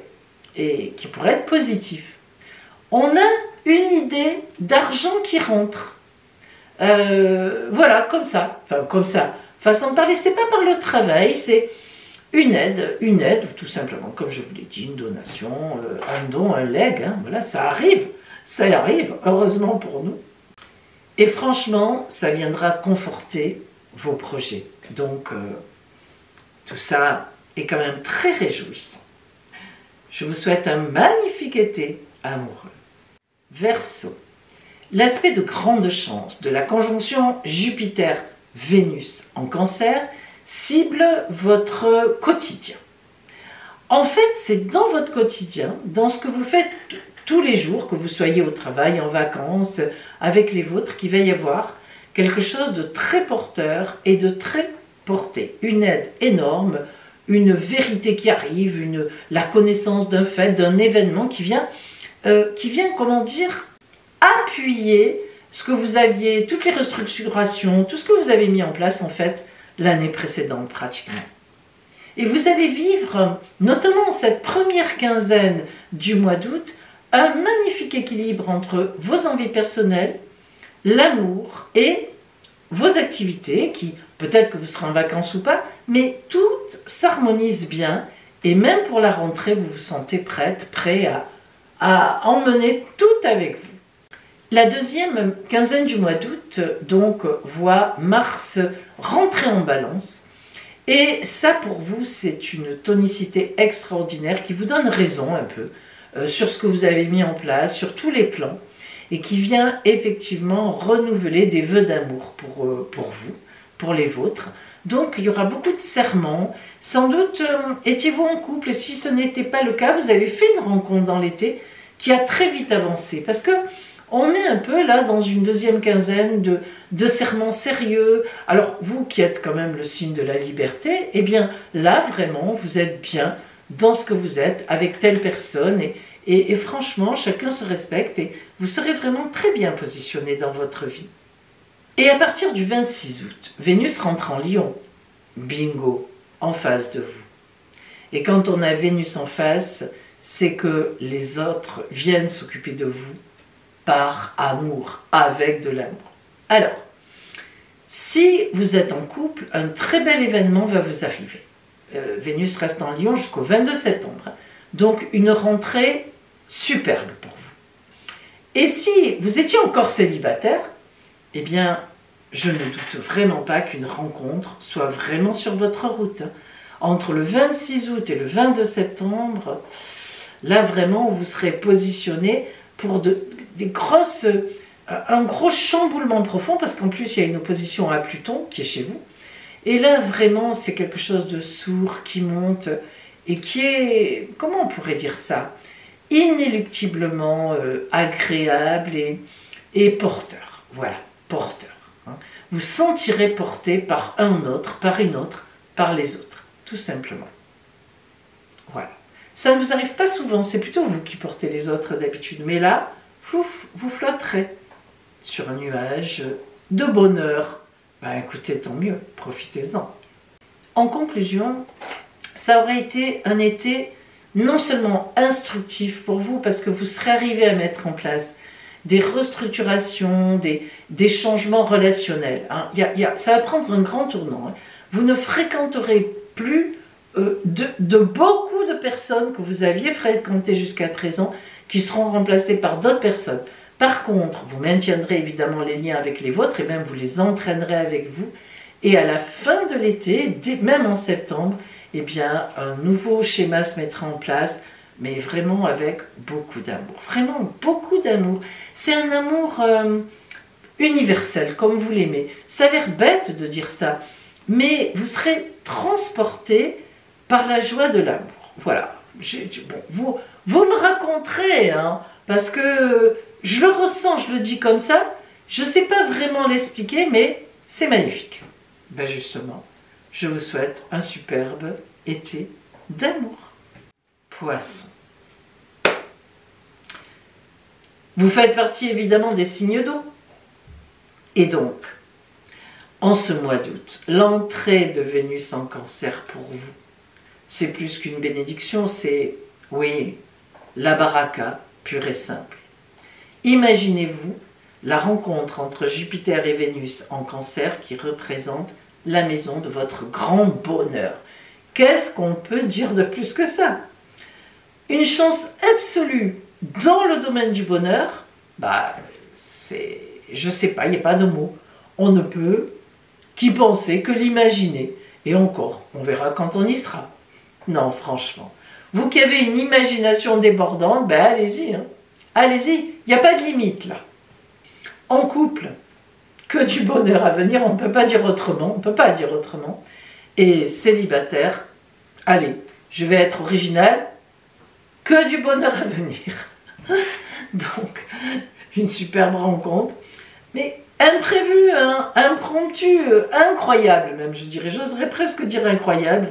et qui pourrait être positif. On a une idée d'argent qui rentre. Voilà, comme ça. Enfin, comme ça. Façon de parler, c'est pas par le travail, c'est une aide, ou tout simplement, comme je vous l'ai dit, une donation, un don, un leg. Hein, voilà, ça arrive, heureusement pour nous. Et franchement, ça viendra conforter vos projets. Donc, tout ça est quand même très réjouissant. Je vous souhaite un magnifique été amoureux. Verseau. L'aspect de grande chance de la conjonction Jupiter-Vénus en Cancer cible votre quotidien. En fait, c'est dans votre quotidien, dans ce que vous faites tous les jours, que vous soyez au travail, en vacances, avec les vôtres, qu'il va y avoir quelque chose de très porteur et de très porté. Une aide énorme, une vérité qui arrive, la connaissance d'un fait, d'un événement qui vient, comment dire, appuyer ce que vous aviez, toutes les restructurations, tout ce que vous avez mis en place en fait l'année précédente pratiquement. Et vous allez vivre, notamment cette première quinzaine du mois d'août, un magnifique équilibre entre vos envies personnelles, l'amour et vos activités, qui peut-être que vous serez en vacances ou pas, mais tout s'harmonise bien et même pour la rentrée, vous vous sentez prêt à emmener tout avec vous. La deuxième quinzaine du mois d'août, donc, voit Mars rentrer en Balance. Et ça, pour vous, c'est une tonicité extraordinaire qui vous donne raison un peu sur ce que vous avez mis en place, sur tous les plans, et qui vient effectivement renouveler des vœux d'amour pour vous, pour les vôtres. Donc, il y aura beaucoup de serments. Sans doute, étiez-vous en couple, et si ce n'était pas le cas, vous avez fait une rencontre dans l'été qui a très vite avancé. Parce que on est un peu là dans une deuxième quinzaine de serments sérieux. Alors, vous qui êtes quand même le signe de la liberté, eh bien là, vraiment, vous êtes bien dans ce que vous êtes, avec telle personne. Et franchement, chacun se respecte et vous serez vraiment très bien positionné dans votre vie. Et à partir du 26 août, Vénus rentre en Lion. Bingo, en face de vous. Et quand on a Vénus en face, c'est que les autres viennent s'occuper de vous par amour, avec de l'amour. Alors, si vous êtes en couple, un très bel événement va vous arriver. Vénus reste en Lion jusqu'au 22 septembre. Donc, une rentrée superbe pour vous. Et si vous étiez encore célibataire, eh bien, je ne doute vraiment pas qu'une rencontre soit vraiment sur votre route. Entre le 26 août et le 22 septembre, là, vraiment, vous serez positionné pour un gros chamboulement profond, parce qu'en plus il y a une opposition à Pluton qui est chez vous, et là vraiment c'est quelque chose de sourd qui monte et qui est, comment on pourrait dire ça, inéluctiblement agréable et porteur, voilà, porteur. vous sentirez porté par un autre, par une autre, par les autres, tout simplement. Voilà. Ça ne vous arrive pas souvent, c'est plutôt vous qui portez les autres d'habitude. Mais là, vous flotterez sur un nuage de bonheur. Ben, écoutez, tant mieux, profitez-en. En conclusion, ça aurait été un été non seulement instructif pour vous, parce que vous serez arrivé à mettre en place des restructurations, des changements relationnels. Hein. Ça va prendre un grand tournant. Hein. Vous ne fréquenterez plus de beaucoup de personnes que vous aviez fréquentées jusqu'à présent, qui seront remplacées par d'autres personnes. Par contre, vous maintiendrez évidemment les liens avec les vôtres, et même vous les entraînerez avec vous. Et à la fin de l'été, même en septembre, eh bien, un nouveau schéma se mettra en place, mais vraiment avec beaucoup d'amour. Vraiment beaucoup d'amour. C'est un amour universel, comme vous l'aimez. Ça a l'air bête de dire ça, mais vous serez transporté par la joie de l'amour. Voilà. Bon, vous me raconterez, hein, parce que je le ressens, je le dis comme ça. Je ne sais pas vraiment l'expliquer, mais c'est magnifique. Ben justement, je vous souhaite un superbe été d'amour. Poisson. Vous faites partie évidemment des signes d'eau. Et donc, en ce mois d'août, l'entrée de Vénus en Cancer pour vous, c'est plus qu'une bénédiction, c'est, oui, la baraka pure et simple. Imaginez-vous la rencontre entre Jupiter et Vénus en Cancer qui représente la maison de votre grand bonheur. Qu'est-ce qu'on peut dire de plus que ça? Une chance absolue dans le domaine du bonheur, bah, c'est, je sais pas, il n'y a pas de mots. On ne peut qu'y penser, que l'imaginer. Et encore, on verra quand on y sera. Non, franchement. Vous qui avez une imagination débordante, ben allez-y. Hein. Allez-y, il n'y a pas de limite là. En couple, que du bonheur à venir, on ne peut pas dire autrement. On ne peut pas dire autrement. Et célibataire, allez, je vais être original, que du bonheur à venir. Donc, une superbe rencontre. Mais imprévu, hein, impromptu, incroyable même, je dirais. J'oserais presque dire incroyable.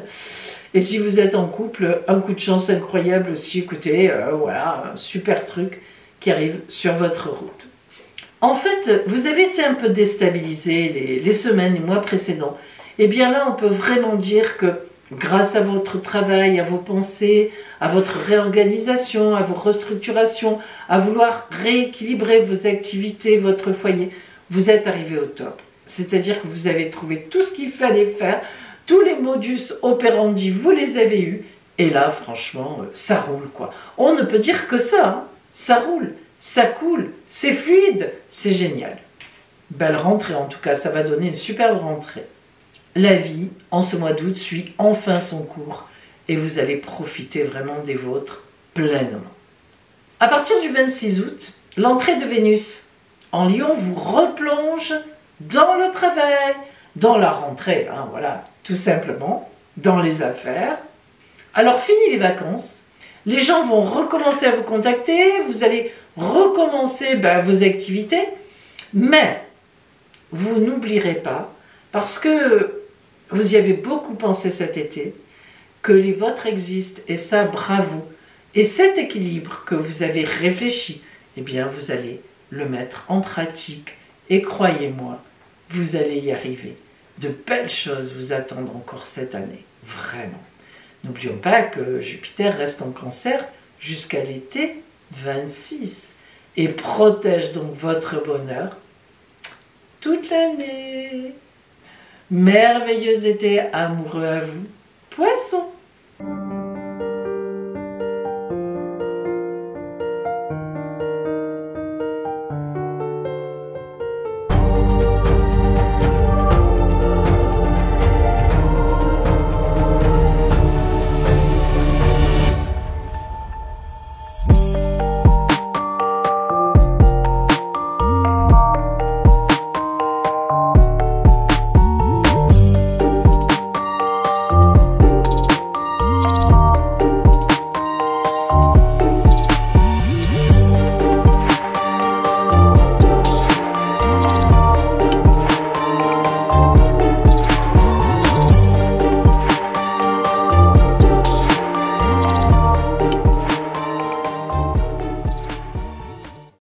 Et si vous êtes en couple, un coup de chance incroyable aussi. Écoutez, voilà, un super truc qui arrive sur votre route. En fait, vous avez été un peu déstabilisé les semaines, les mois précédents. Et bien là, on peut vraiment dire que grâce à votre travail, à vos pensées, à votre réorganisation, à vos restructurations, à vouloir rééquilibrer vos activités, votre foyer, vous êtes arrivé au top. C'est-à-dire que vous avez trouvé tout ce qu'il fallait faire, tous les modus operandi, vous les avez eus. Et là, franchement, ça roule quoi. On ne peut dire que ça, hein. Ça roule, ça coule, c'est fluide, c'est génial. Belle rentrée en tout cas, ça va donner une superbe rentrée. La vie, en ce mois d'août, suit enfin son cours et vous allez profiter vraiment des vôtres pleinement. À partir du 26 août, l'entrée de Vénus en Lion vous replonge dans le travail, dans la rentrée, hein, voilà, tout simplement, dans les affaires. Alors, fini les vacances, les gens vont recommencer à vous contacter, vous allez recommencer vos activités, mais vous n'oublierez pas, parce que vous y avez beaucoup pensé cet été, que les vôtres existent, et ça, bravo. Et cet équilibre que vous avez réfléchi, eh bien, vous allez le mettre en pratique, et croyez-moi, vous allez y arriver. De belles choses vous attendent encore cette année, vraiment. N'oublions pas que Jupiter reste en Cancer jusqu'à l'été 26 et protège donc votre bonheur toute l'année. Merveilleux été amoureux à vous, Poissons!